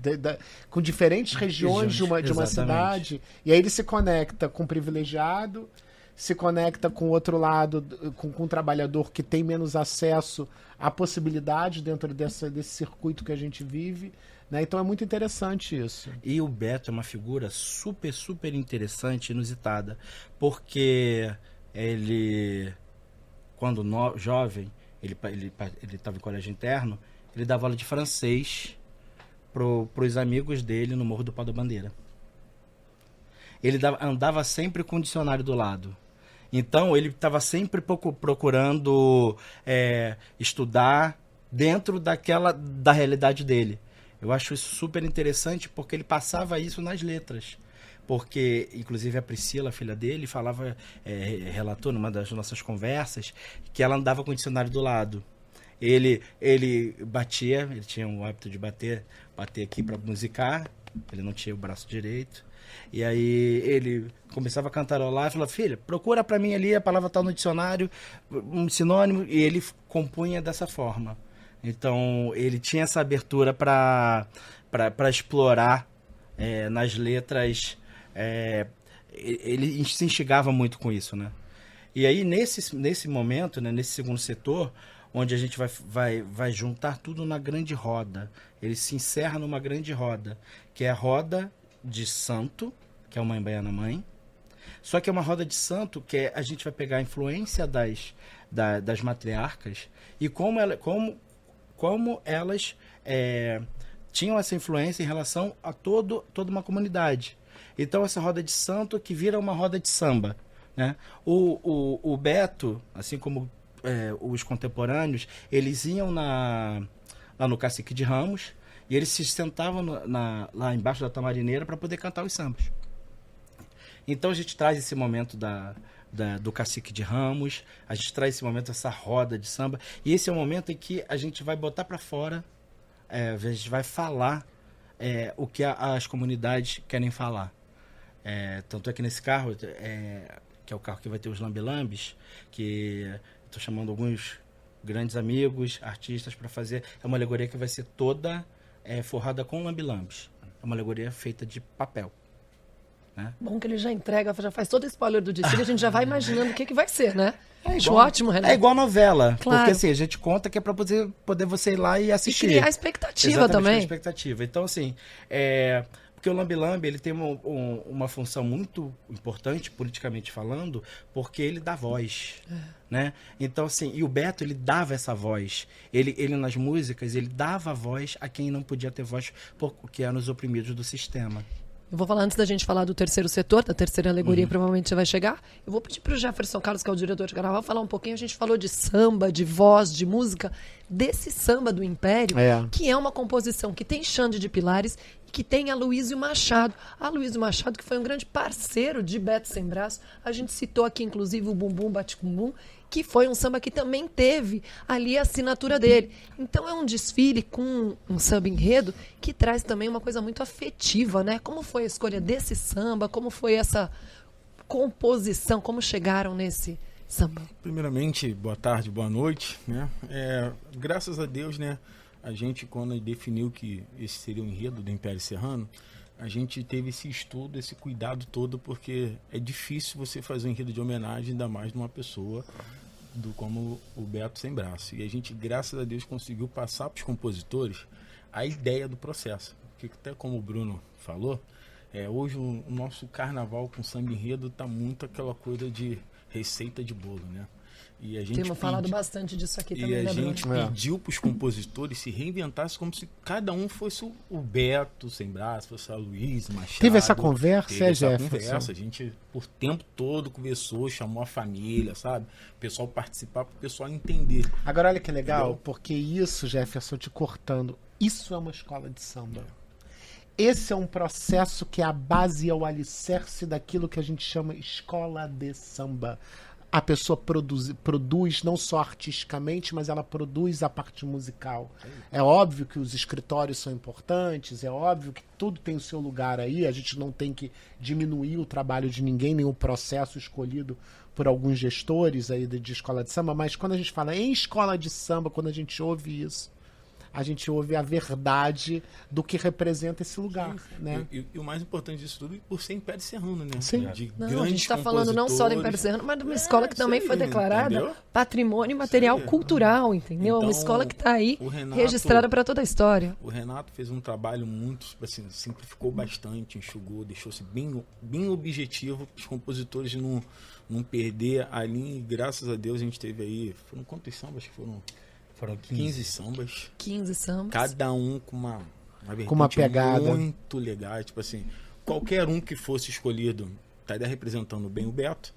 com diferentes regiões de uma cidade. E aí ele se conecta com o privilegiado, se conecta com o outro lado, com um trabalhador que tem menos acesso à possibilidade dentro desse circuito que a gente vive. né? Então é muito interessante isso. E o Beto é uma figura super, super interessante, inusitada, porque ele, quando jovem, ele estava em colégio interno, ele dava aula de francês para os amigos dele no Morro do Pau da Bandeira. Ele andava sempre com o dicionário do lado. Então, ele estava sempre procurando estudar dentro da realidade dele. Eu acho isso super interessante porque ele passava isso nas letras. Porque, inclusive, a Priscila, a filha dele, relatou numa das nossas conversas que ela andava com o dicionário do lado. Ele batia, ele tinha o hábito de bater aqui para musicar, ele não tinha o braço direito. E aí ele começava a cantarolar e falava, filha, procura para mim ali a palavra tal no dicionário, um sinônimo, e ele compunha dessa forma. Então, ele tinha essa abertura para explorar nas letras, ele se instigava muito com isso, né? E aí, nesse momento, né, nesse segundo setor, onde a gente vai juntar tudo na grande roda, ele se encerra numa grande roda, que é a roda de santo, que é o Mãe Baiana Mãe, só que é uma roda de santo que a gente vai pegar a influência das matriarcas e como elas tinham essa influência em relação a toda uma comunidade. Então, essa roda de santo que vira uma roda de samba, né? O Beto, assim como os contemporâneos, eles iam lá no Cacique de Ramos e eles se sentavam lá embaixo da tamarineira para poder cantar os sambas. Então, a gente traz esse momento do Cacique de Ramos, a gente traz esse momento, essa roda de samba, e esse é o momento em que a gente vai botar para fora, a gente vai falar o que as comunidades querem falar. Tanto é que nesse carro, que é o carro que vai ter os lambe-lambes, que estou chamando alguns grandes amigos, artistas, para fazer, é uma alegoria que vai ser toda forrada com lambe-lambes. É uma alegoria feita de papel. Né? Bom que ele já entrega, já faz todo o spoiler do desfile, a gente já vai imaginando o que vai ser, né? Acho igual, ótimo, Renato. É igual novela, claro. Porque assim, a gente conta que é para poder você ir lá e assistir. E criar expectativa. Exatamente, também. Expectativa. Então, assim, porque o lambe-lambe, ele tem uma função muito importante, politicamente falando, porque ele dá voz, né? Então, assim, e o Beto, ele dava essa voz. Ele nas músicas, ele dava voz a quem não podia ter voz, porque eram os oprimidos do sistema. Eu vou falar, antes da gente falar do terceiro setor, da terceira alegoria, provavelmente você vai chegar. Eu vou pedir para o Jefferson Carlos, que é o diretor de carnaval, falar um pouquinho. A gente falou de samba, de voz, de música, desse samba do Império, que é uma composição que tem Xande de Pilares e que tem Aloysio Machado. Aloysio Machado, que foi um grande parceiro de Beto Sem Braço. A gente citou aqui, inclusive, o Bumbum Bate Com Bum, que foi um samba que também teve ali a assinatura dele. Então é um desfile com um samba enredo que traz também uma coisa muito afetiva, né? Como foi a escolha desse samba? Como foi essa composição? Como chegaram nesse samba? Primeiramente, boa tarde, boa noite, né? Graças a Deus, né? A gente, quando definiu que esse seria o enredo do Império Serrano, a gente teve esse estudo, esse cuidado todo, porque é difícil você fazer um enredo de homenagem, ainda mais numa pessoa como o Beto Sem Braço. E a gente, graças a Deus, conseguiu passar para os compositores a ideia do processo. Porque até como o Bruno falou, hoje o nosso carnaval com samba enredo está muito aquela coisa de receita de bolo, né? E a gente temos falado bastante disso aqui também, né, Bruno? E a gente pediu para os compositores se reinventassem como se cada um fosse o Beto Sem Braço, fosse a Aloysio Machado. Teve essa conversa, conversa. A gente, por tempo todo, conversou, chamou a família, sabe? O pessoal participar, para o pessoal entender. Agora, olha que legal, porque isso, Jefferson, te cortando, isso é uma escola de samba. Esse é um processo que é a base, é o alicerce daquilo que a gente chama escola de samba. A pessoa produz não só artisticamente, mas ela produz a parte musical. É óbvio que os escritórios são importantes, é óbvio que tudo tem o seu lugar aí, a gente não tem que diminuir o trabalho de ninguém, nem o processo escolhido por alguns gestores aí de escola de samba, mas quando a gente fala em escola de samba, quando a gente ouve isso, a gente ouve a verdade do que representa esse lugar, né? E o mais importante disso tudo, por ser Império Serrano, né? Sim. De Não, a grandes gente está falando não só do Império compositores. Serrano, mas de uma escola que também isso foi aí, declarada entendeu? patrimônio material Isso aí. cultural, entendeu? Então, uma escola que está aí o Renato- registrada para toda a história. O Renato fez um trabalho muito, assim, simplificou bastante, enxugou, deixou-se bem objetivo para os compositores não perder a linha. E graças a Deus a gente teve aí, foram quantos sambas? Foram 15 sambas. 15 sambas. Cada um com uma Com uma vertente pegada. muito legal. Tipo assim, qualquer um que fosse escolhido estaria representando bem o Beto,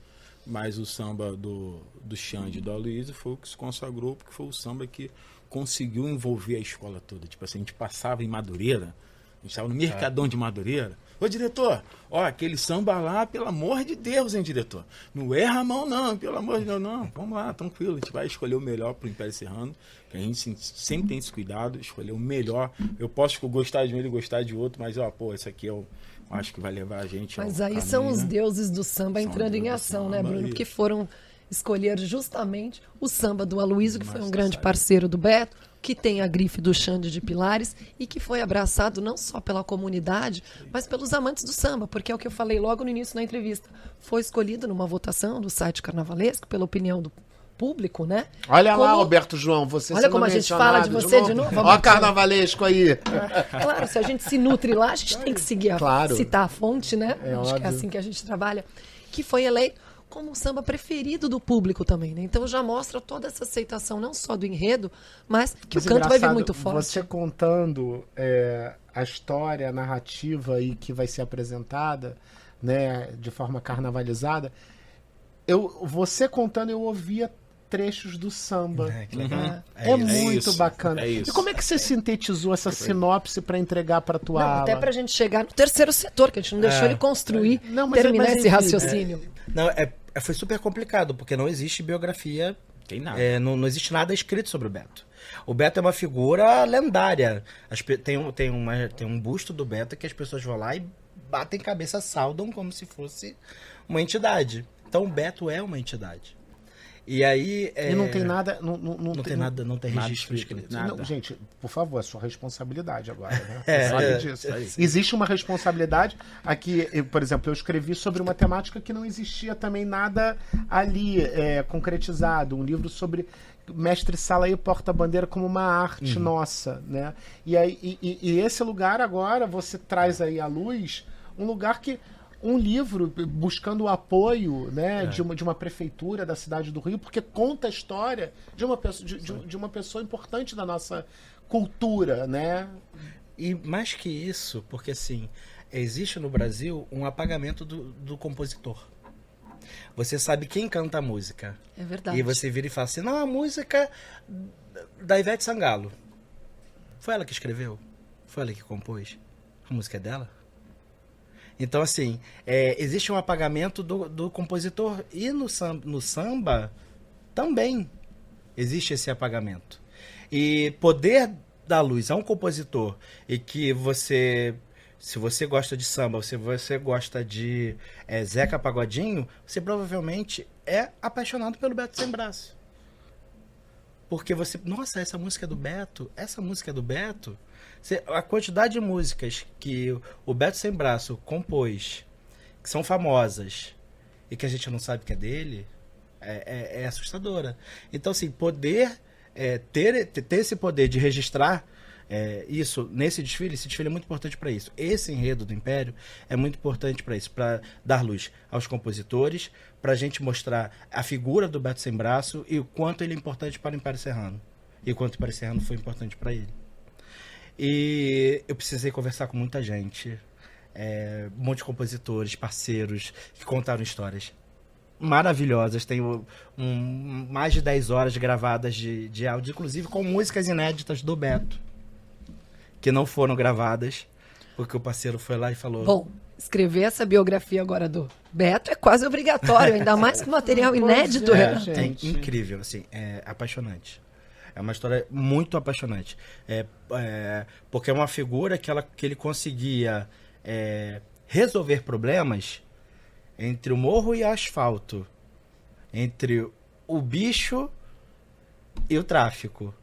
mas o samba do Xande e do Aloysio foi o que se consagrou, porque foi o samba que conseguiu envolver a escola toda. Tipo assim, a gente passava em Madureira, a gente estava no Mercadão de Madureira. Ô, diretor, ó, aquele samba lá, pelo amor de Deus, hein, diretor? Não erra a mão, não, pelo amor de Deus, não. Vamos lá, tranquilo, a gente vai escolher o melhor pro Império Serrano, que a gente sempre tem esse cuidado, escolher o melhor. Eu posso gostar de um, ele gostar de outro, mas, ó, pô, esse aqui eu acho que vai levar a gente Mas ao aí caminho, são os né? deuses do samba São entrando em deuses do ação, né, samba, Bruno? isso. Que foram escolher justamente o samba do Aloysio, que foi um Nossa, grande sabe. parceiro do Beto, que tem a grife do Xande de Pilares e que foi abraçado não só pela comunidade, mas pelos amantes do samba, porque é o que eu falei logo no início da entrevista. Foi escolhido numa votação do site Carnavalesco, pela opinião do público, né? Olha lá, Como- Alberto João, você Olha sendo como a gente fala de mencionado você de novo. Ó, carnavalesco aí. Claro, se a gente se nutre lá, a gente tem que seguir Claro. citar a fonte, né? É Acho que é óbvio. assim que a gente trabalha. Que foi eleito como o samba preferido do público também, né? Então já mostra toda essa aceitação, não só do enredo, mas que Mas o canto vai vir engraçado, muito forte. Você contando a história, a narrativa aí que vai ser apresentada, né, de forma carnavalizada, você contando, eu ouvia trechos do samba. Que legal. É muito isso, bacana. é isso. E como é que você sintetizou essa sinopse para entregar para tua Não, ala? até pra gente chegar no terceiro setor, que a gente não deixou ele construir, Não, mas terminar mas esse enfim, raciocínio. Não, foi super complicado, porque não existe biografia, Tem nada. não existe nada escrito sobre o Beto. O Beto é uma figura lendária. Tem um busto do Beto que as pessoas vão lá e batem cabeça, saudam como se fosse uma entidade. Então o Beto é uma entidade. E aí... E não tem nada. Não tem nada, não tem nada registro escrito, escrito. nada. Não, gente, por favor, é sua responsabilidade agora, né? Você É, sabe é, disso. é. Existe uma responsabilidade. Aqui, por exemplo, eu escrevi sobre uma temática que não existia também nada ali concretizado. Um livro sobre Mestre Sala e Porta-Bandeira como uma arte nossa, né? E, aí, e esse lugar agora, você traz aí à luz um lugar que um livro buscando o apoio, né, de uma prefeitura da cidade do Rio, porque conta a história de uma pessoa, de uma pessoa importante da nossa cultura, né? E mais que isso, porque assim, existe no Brasil um apagamento do compositor. Você sabe quem canta a música. É verdade. E você vira e fala assim, não, a música da Ivete Sangalo. Foi ela que escreveu? Foi ela que compôs? A música é dela? Então, assim, existe um apagamento do compositor. E no samba também existe esse apagamento. E poder dar luz a um compositor e que você... Se você gosta de samba, se você gosta de Zeca Pagodinho, você provavelmente é apaixonado pelo Beto Sem Braço. Porque você... Nossa, essa música é do Beto? Essa música é do Beto? A quantidade de músicas que o Beto Sem Braço compôs, que são famosas, e que a gente não sabe que é dele, é assustadora. Então, assim, poder... ter esse poder de registrar isso nesse desfile, esse desfile é muito importante para isso. Esse enredo do Império é muito importante para isso, para dar luz aos compositores, para a gente mostrar a figura do Beto Sem Braço e o quanto ele é importante para o Império Serrano e o quanto o Império Serrano foi importante para ele. E eu precisei conversar com muita gente, um monte de compositores, parceiros que contaram histórias maravilhosas. Tenho mais de 10 horas gravadas de áudio, inclusive com músicas inéditas do Beto, que não foram gravadas, porque o parceiro foi lá e falou... Bom, escrever essa biografia agora do Beto é quase obrigatório, ainda mais com material inédito. Pois é, né? gente. É incrível, assim, é apaixonante. É uma história muito apaixonante. Porque é uma figura que ele conseguia resolver problemas entre o morro e o asfalto, entre o bicho e o tráfico.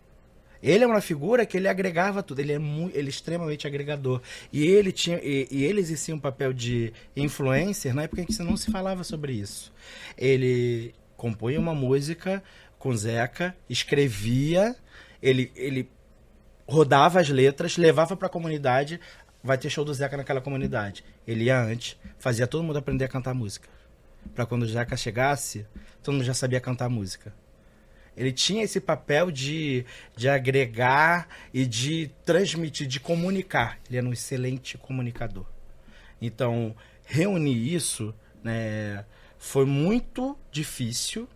Ele é uma figura que ele agregava tudo, ele é extremamente agregador. E ele exercia um papel de influencer na época em que não se falava sobre isso. Ele compunha uma música com Zeca, escrevia, ele rodava as letras, levava para a comunidade, vai ter show do Zeca naquela comunidade. Ele ia antes, fazia todo mundo aprender a cantar música. Para quando o Zeca chegasse, todo mundo já sabia cantar música. Ele tinha esse papel de agregar e de transmitir, de comunicar. Ele era um excelente comunicador. Então, reunir isso, né, foi muito difícil,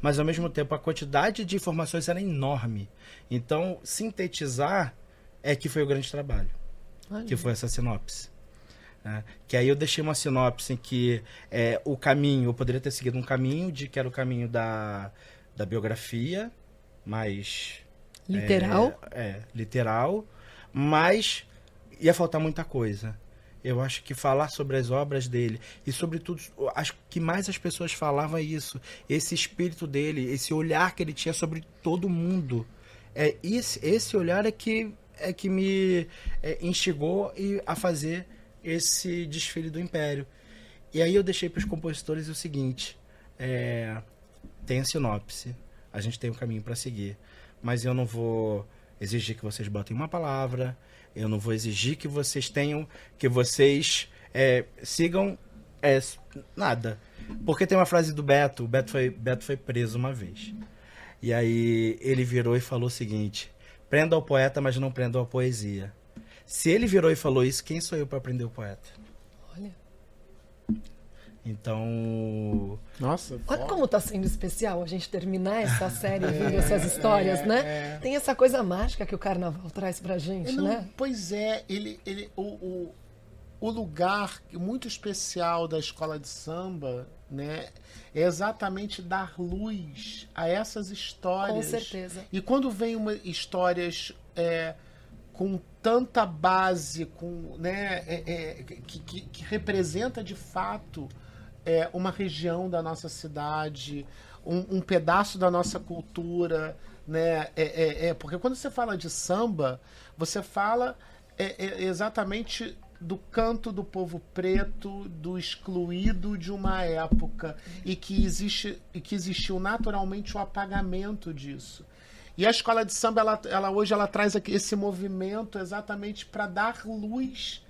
mas ao mesmo tempo a quantidade de informações era enorme. Então, sintetizar é que foi o grande trabalho, que foi essa sinopse. Que aí eu deixei uma sinopse em que o caminho, eu poderia ter seguido um caminho, que era o caminho da biografia, mais... Literal? Literal, mas ia faltar muita coisa. Eu acho que falar sobre as obras dele, e sobretudo, acho que mais as pessoas falavam isso, esse espírito dele, esse olhar que ele tinha sobre todo mundo. Esse olhar é que me instigou a fazer esse desfile do Império. E aí eu deixei para os compositores o seguinte: tem a sinopse, a gente tem um caminho para seguir, mas eu não vou exigir que vocês botem uma palavra, eu não vou exigir que vocês sigam nada. Porque tem uma frase do Beto, o Beto foi preso uma vez. E aí ele virou e falou o seguinte: prenda ao poeta, mas não prenda a poesia. Se ele virou e falou isso, quem sou eu para prender o poeta? Olha. Então... Nossa, olha como tá sendo especial a gente terminar essa série vendo essas histórias, né? Tem essa coisa mágica que o carnaval traz pra gente, né? Pois é, o lugar muito especial da escola de samba, né, é exatamente dar luz a essas histórias. Com certeza. E quando vem histórias com tanta base, que representa de fato uma região da nossa cidade, um pedaço da nossa cultura, né? Porque quando você fala de samba, você fala exatamente do canto do povo preto, do excluído de uma época, e que existiu naturalmente o apagamento disso. E a escola de samba, hoje ela traz esse movimento exatamente para dar luz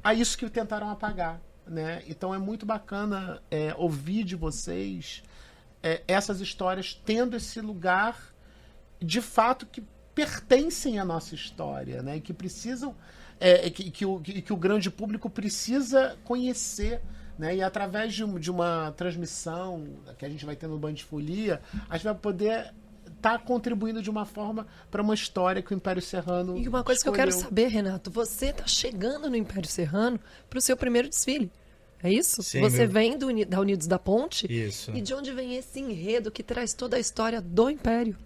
a isso que tentaram apagar, né? Então é muito bacana ouvir de vocês essas histórias tendo esse lugar de fato que pertencem à nossa história, né? E que precisam que o grande público precisa conhecer, né? E através de uma transmissão que a gente vai ter no Band de Folia, a gente vai poder estar contribuindo de uma forma para uma história que o Império Serrano E uma coisa que eu quero saber, Renato, você está chegando no Império Serrano para o seu primeiro desfile. É isso? Sim, você vem da Unidos da Ponte? Isso. E de onde vem esse enredo que traz toda a história do Império?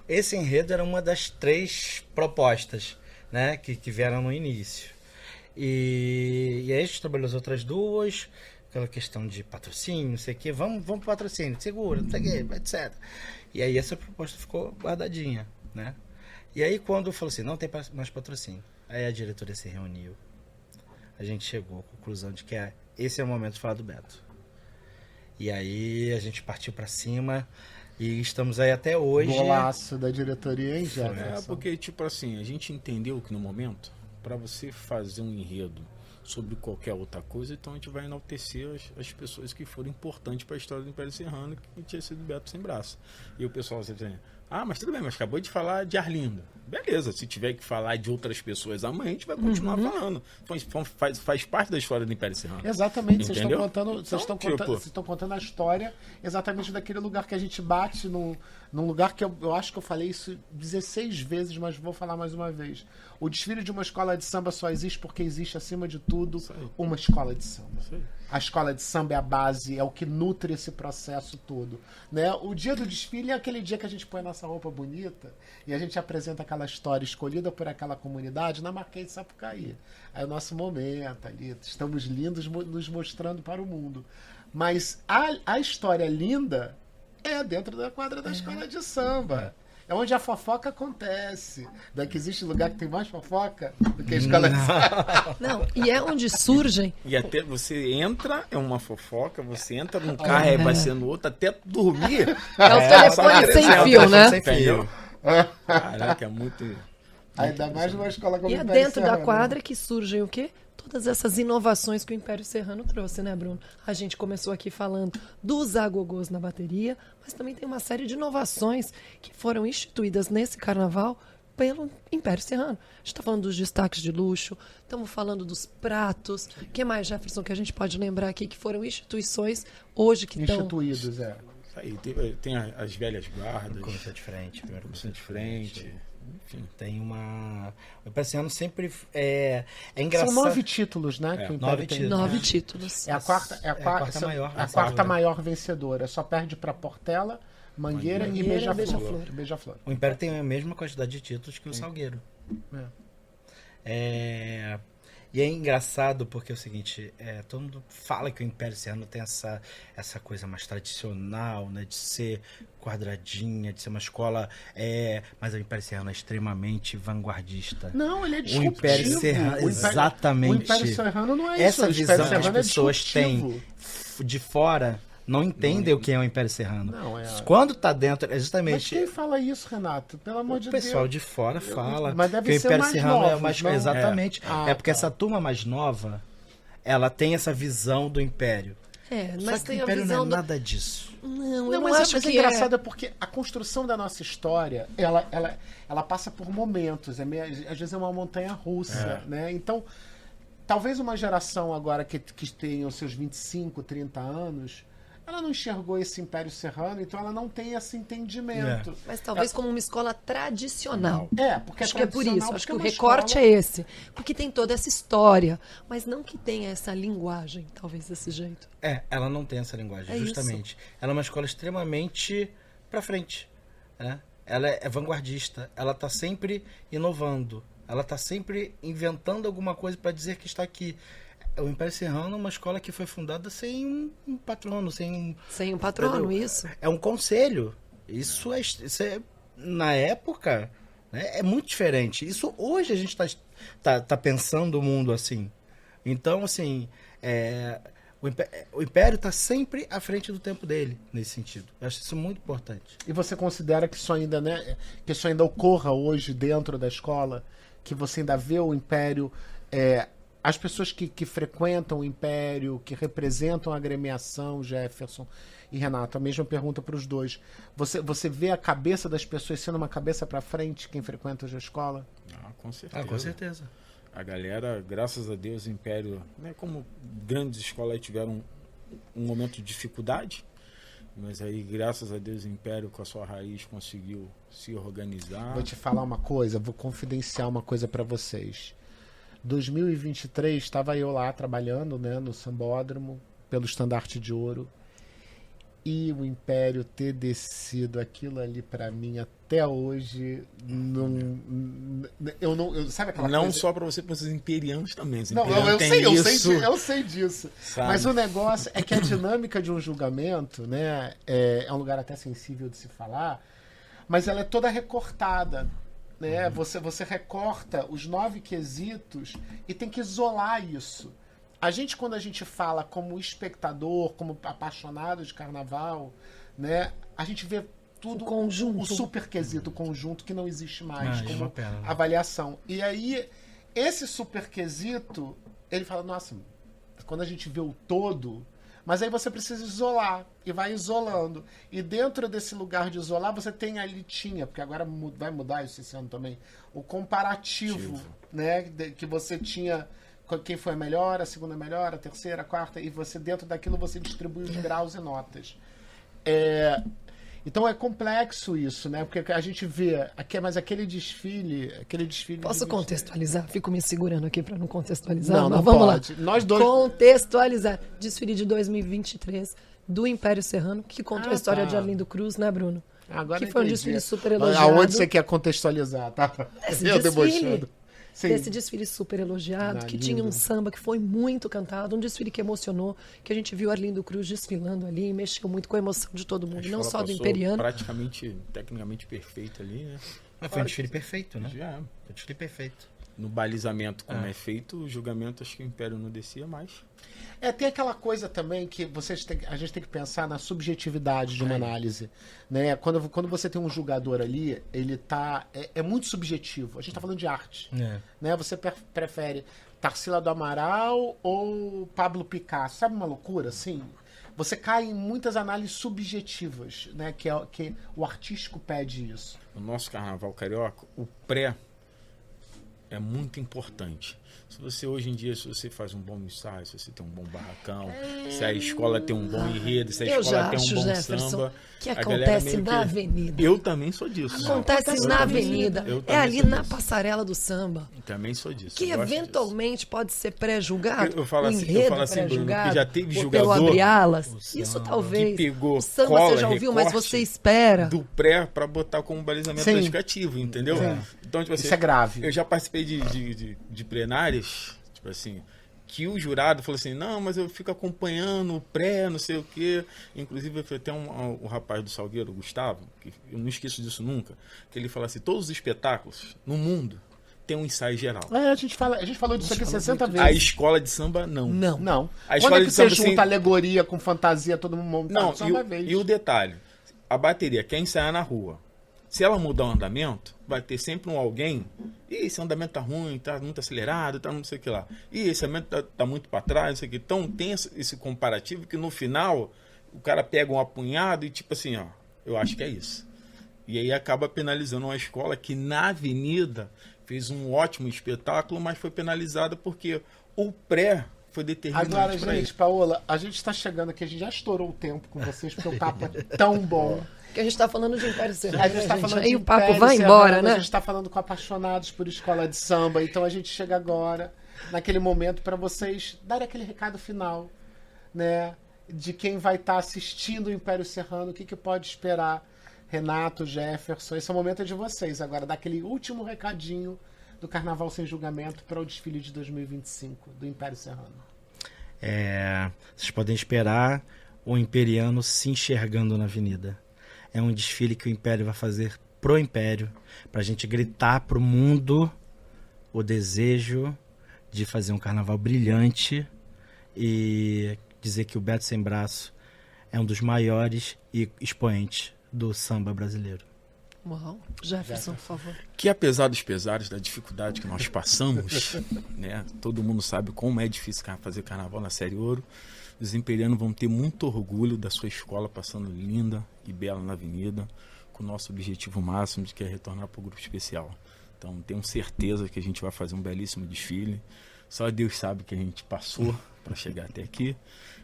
Esse enredo era uma das 3 propostas, né, que vieram no início. E aí a gente trabalhou as outras 2, aquela questão de patrocínio, não sei o quê, vamos pro patrocínio, segura, não sei o quê, etc. E aí essa proposta ficou guardadinha, né? E aí quando falou assim, não tem mais patrocínio, aí a diretoria se reuniu, a gente chegou à conclusão de que esse é o momento de falar do Beto. E aí a gente partiu para cima e estamos aí até hoje. Golaço da diretoria, hein, Jefferson? Porque, tipo assim, a gente entendeu que no momento, para você fazer um enredo sobre qualquer outra coisa, então a gente vai enaltecer as pessoas que foram importantes para a história do Império Serrano, que tinha sido Beto Sem Braço. E o pessoal sempre dizendo, mas tudo bem, mas acabou de falar de Arlindo. Beleza, se tiver que falar de outras pessoas amanhã, a gente vai continuar falando. Faz parte da história do Império Serrano. Exatamente, entendeu? Vocês estão contando a história exatamente daquele lugar que a gente bate num lugar que eu acho que eu falei isso 16 vezes, mas vou falar mais uma vez. O desfile de uma escola de samba só existe porque existe, acima de tudo, uma escola de samba. A escola de samba é a base, é o que nutre esse processo todo, né? O dia do desfile é aquele dia que a gente põe a nossa roupa bonita e a gente apresenta aquela história escolhida por aquela comunidade na Marquês de Sapucaí. É o nosso momento ali, estamos lindos nos mostrando para o mundo. Mas a história linda é dentro da quadra da escola de samba. É onde a fofoca acontece. Daqui existe lugar que tem mais fofoca do que a escola de samba. Não, e é onde surgem. E até você entra, é uma fofoca, você entra num carro, aí vai ser no outro, até dormir. É o telefone sem fio, né? Sem fio. Caraca, é muito... Ainda mais numa escola como E é Império dentro da Serrano. quadra que surgem o quê? Todas essas inovações que o Império Serrano trouxe, né, Bruno? A gente começou aqui falando dos agogôs na bateria, mas também tem uma série de inovações que foram instituídas nesse carnaval pelo Império Serrano. A gente está falando dos destaques de luxo, estamos falando dos pratos. O que mais, Jefferson, que a gente pode lembrar aqui que foram instituições hoje que estão... Instituídos, é. Isso aí, tem as velhas guardas, Comissão de frente, primeiro comissão de frente, enfim. Tem uma... O Império Serrano sempre é engraçado. São 9 títulos, né? Que o Império 9 tem. títulos. 9 títulos. É a quarta, maior a quarta maior vencedora. Só perde para Portela, Mangueira e Mangueira, Beija-Flor. Beija-Flor. O Império tem a mesma quantidade de títulos que o Salgueiro. E é engraçado porque é o seguinte, todo mundo fala que o Império Serrano tem essa coisa mais tradicional, né, de ser quadradinha, de ser uma escola, mas o Império Serrano é extremamente vanguardista. Não, ele é O disruptivo. Império Serrano, exatamente. O Império Serrano não é Essa isso. visão O que Império as Serrano é pessoas disruptivo. têm de fora não entendem o que é o Império Serrano. Não, Quando tá dentro, é Mas justamente... quem fala isso, Renato? Pelo amor de O pessoal Deus. de fora fala Mas deve que o ser Império mais Serrano é novos, mais... não? Exatamente. É. Porque essa turma mais nova, ela tem essa visão do Império. Mas Só que tem o a Império visão não é do... nada disso. Não, eu Não, não mas, acho mas é que engraçado porque a construção da nossa história, ela passa por momentos, às vezes é uma montanha russa, né? Então, talvez uma geração agora que tenha os seus 25, 30 anos, ela não enxergou esse Império Serrano, então ela não tem esse entendimento. Mas talvez como uma escola tradicional. Porque Acho que é por tradicional, isso. Acho que porque o é uma recorte escola- é esse. Porque tem toda essa história. Mas não que tenha essa linguagem, talvez desse jeito. Ela não tem essa linguagem, É justamente. Ela é uma escola extremamente pra frente, né? Ela é vanguardista, ela tá sempre inovando, ela tá sempre inventando alguma coisa para dizer que está aqui. O Império Serrano é uma escola que foi fundada sem um patrono, sem um patrono, entendeu? isso. É um conselho. Isso é na época, né, é muito diferente. Isso hoje a gente tá pensando o mundo assim. Então, assim, o Império está sempre à frente do tempo dele, nesse sentido. Eu acho isso muito importante. E você considera que isso ainda, né, que isso ainda ocorra hoje dentro da escola? Que você ainda vê o Império... as pessoas que frequentam o Império, que representam a agremiação, Jefferson e Renato, a mesma pergunta para os dois. Você vê a cabeça das pessoas sendo uma cabeça para frente, quem frequenta hoje a escola? Com certeza. Com certeza. A galera, graças a Deus, o Império, né, como grandes escolas tiveram um momento de dificuldade, mas aí, graças a Deus, o Império, com a sua raiz, conseguiu se organizar. Vou te falar uma coisa, vou confidenciar uma coisa para vocês. 2023, estava eu lá trabalhando, né, no Sambódromo, pelo Estandarte de Ouro, e o Império ter descido aquilo ali para mim até hoje, sabe aquela Não coisa? só para você, para os imperianos também. Os Não, imperianos eu têm sei, isso, eu sei disso. sabe? Mas o negócio é que a dinâmica de um julgamento, né, é um lugar até sensível de se falar, mas ela é toda recortada. Né? Você recorta os 9 quesitos e tem que isolar isso. Quando a gente fala como espectador, como apaixonado de carnaval, né, a gente vê tudo, O conjunto. o super quesito, o conjunto que não existe mais Ah, é como uma pena, né? avaliação. E aí, esse super quesito, ele fala, nossa, quando a gente vê o todo, mas aí você precisa isolar, e vai isolando. E dentro desse lugar de isolar, você tem a litinha, porque agora vai mudar isso esse ano também, o comparativo, né, que você tinha quem foi a melhor, a segunda melhor, a terceira, a quarta, e você dentro daquilo você distribui os graus e notas. Então é complexo isso, né? Porque a gente vê, mas aquele desfile Posso de contextualizar? Fico me segurando aqui para não contextualizar. Não, mas não vamos pode. lá. Nós dois... Contextualizar. Desfile de 2023 do Império Serrano, que conta a história tá. de Arlindo Cruz, né, Bruno? Agora que eu foi um entendi. desfile super elogiado. Aonde você quer contextualizar, tá? Esse Eu desfile. debochando. Sim. desse desfile super elogiado, Ah, que lindo. tinha um samba que foi muito cantado, um desfile que emocionou, que a gente viu Arlindo Cruz desfilando ali, mexeu muito com a emoção de todo A mundo, não escola só do passou Imperiano. praticamente, tecnicamente perfeito ali, né? Mas foi um desfile perfeito, né? Já. Foi um desfile perfeito. No balizamento, como é feito, o julgamento, acho que o Império não descia mais. Tem aquela coisa também que a gente tem que pensar na subjetividade de uma análise, né? Quando você tem um julgador ali, ele tá é muito subjetivo. A gente tá falando de arte, né? Você prefere Tarsila do Amaral ou Pablo Picasso? Sabe uma loucura assim? Você cai em muitas análises subjetivas, né? Que o artístico pede isso. No nosso carnaval carioca, o pré é muito importante. Se você hoje em dia, se você faz um bom ensaio, se você tem um bom barracão, se a escola tem um bom enredo, se a Eu escola já tem um acho, bom Jefferson, samba, que a galera acontece meio na avenida. Eu também sou disso. Acontece Eu na também- avenida. eu É também ali sou na disso. passarela do samba. Também sou disso. Que eu gosto disso. eventualmente pode ser pré-julgado. Eu falo o assim- eu enredo falo assim, Bruno, pré-julgado, que já teve ou jogador- pelo abre-alas. o Isso samba, talvez. que pegou o samba cola, você já ouviu, mas recorte você espera. do pré pra botar como balizamento Sim. educativo, entendeu? Sim. Então, tipo assim, Isso é grave. eu já participei de plenárias, tipo assim, que o jurado falou assim, não, mas eu fico acompanhando o pré, não sei o quê. Inclusive, foi até o rapaz do Salgueiro, o Gustavo, que eu não esqueço disso nunca, que ele fala assim, todos os espetáculos no mundo tem um ensaio geral. A gente falou disso aqui 60 A vezes. escola de samba, não. Não. Não. A Quando escola é que de você samba, junta assim- alegoria com fantasia, todo mundo monta Não, só uma vez? e o detalhe, a bateria quer ensaiar na rua. Se ela mudar o andamento, vai ter sempre um alguém. Ih, esse andamento tá ruim, tá muito acelerado, tá não sei o que lá. Ih, esse andamento tá muito para trás, não sei o que. Então tem esse comparativo que no final o cara pega um apunhado e tipo assim, ó, eu acho que é isso. E aí acaba penalizando uma escola que na avenida fez um ótimo espetáculo, mas foi penalizada porque o pré foi determinante. Agora, pra gente, isso. Paola, a gente tá chegando aqui, a gente já estourou o tempo com vocês, porque o papo é tão bom. Que a gente tá falando de Império Serrano. A gente tá falando Aí de o papo Império vai Serrano, embora, né? A gente tá falando com apaixonados por escola de samba, então a gente chega agora, naquele momento, para vocês darem aquele recado final, né? De quem vai estar assistindo o Império Serrano, o que pode esperar. Renato, Jefferson, esse é o momento de vocês agora, dar aquele último recadinho do Carnaval Sem Julgamento para o desfile de 2025 do Império Serrano. Vocês podem esperar o Imperiano se enxergando na avenida. É um desfile que o Império vai fazer pro Império, pra gente gritar pro mundo o desejo de fazer um carnaval brilhante e dizer que o Beto Sem Braço é um dos maiores expoentes do samba brasileiro. Uau. Jefferson, por favor. Que apesar dos pesares, da dificuldade que nós passamos, né, todo mundo sabe como é difícil fazer carnaval na Série Ouro, os imperianos vão ter muito orgulho da sua escola passando linda e bela na avenida, com o nosso objetivo máximo de que é retornar para o grupo especial. Então tenho certeza que a gente vai fazer um belíssimo desfile. Só Deus sabe que a gente passou para chegar até aqui,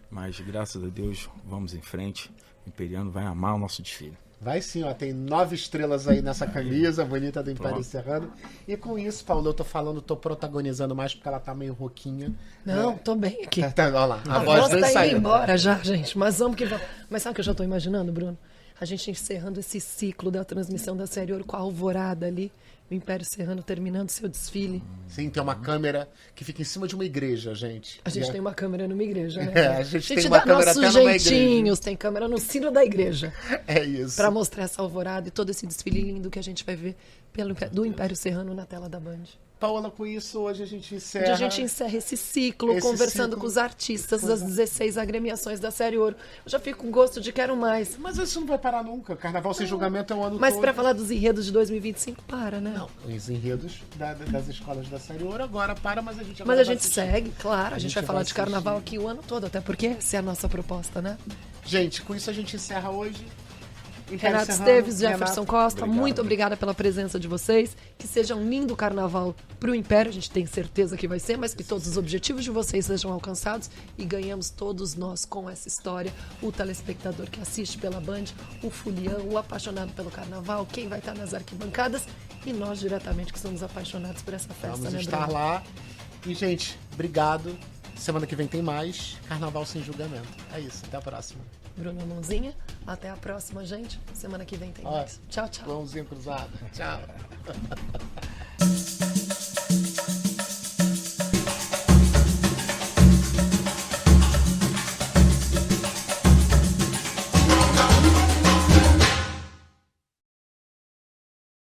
mas graças a Deus vamos em frente. O imperiano vai amar o nosso desfile. Vai sim, ó, tem 9 estrelas aí nessa camisa bonita do Império Serrano. E com isso, Paulo, eu tô protagonizando mais porque ela tá meio rouquinha. Não, tô bem aqui. Olha lá, A voz tá indo embora já, gente. Mas vamos que vamos. Mas sabe o que eu já tô imaginando, Bruno? A gente encerrando esse ciclo da transmissão da Série Ouro com a alvorada ali. O Império Serrano terminando seu desfile. Sim, tem uma câmera que fica em cima de uma igreja, gente. A gente tem uma câmera numa igreja, né? A gente tem uma dá câmera nossos até numa jeitinhos, tem câmera no sino da igreja. É isso. Pra mostrar essa alvorada e todo esse desfile lindo que a gente vai ver do Império Serrano na tela da Band. Paola, com isso, hoje a gente encerra. Onde a gente encerra esse ciclo conversando com os artistas das 16 agremiações da Série Ouro. Eu já fico com gosto de quero mais. Mas isso não vai parar nunca. Carnaval Sem Julgamento é o ano Mas todo. pra falar dos enredos de 2025, para, né? Não, os enredos das escolas da Série Ouro agora para, mas a gente Mas a gente segue, claro. A gente vai falar de assistir. carnaval aqui o ano todo, até porque essa é a nossa proposta, né? Gente, com isso a gente encerra hoje. Império Renato Serrano, Esteves, Jefferson Renato, Costa, obrigado. muito obrigada pela presença de vocês. Que seja um lindo carnaval pro Império, a gente tem certeza que vai ser, mas que todos os objetivos de vocês sejam alcançados e ganhamos todos nós com essa história. O telespectador que assiste pela Band, o fulião, o apaixonado pelo carnaval, quem vai estar nas arquibancadas e nós diretamente que somos apaixonados por essa festa, Vamos né, estar Bruno? lá. E, gente, obrigado. Semana que vem tem mais Carnaval Sem Julgamento. É isso, até a próxima. Bruno Mãozinha, até a próxima, gente. Semana que vem tem Ó, mais. Tchau, tchau. Mãozinha cruzada. Tchau.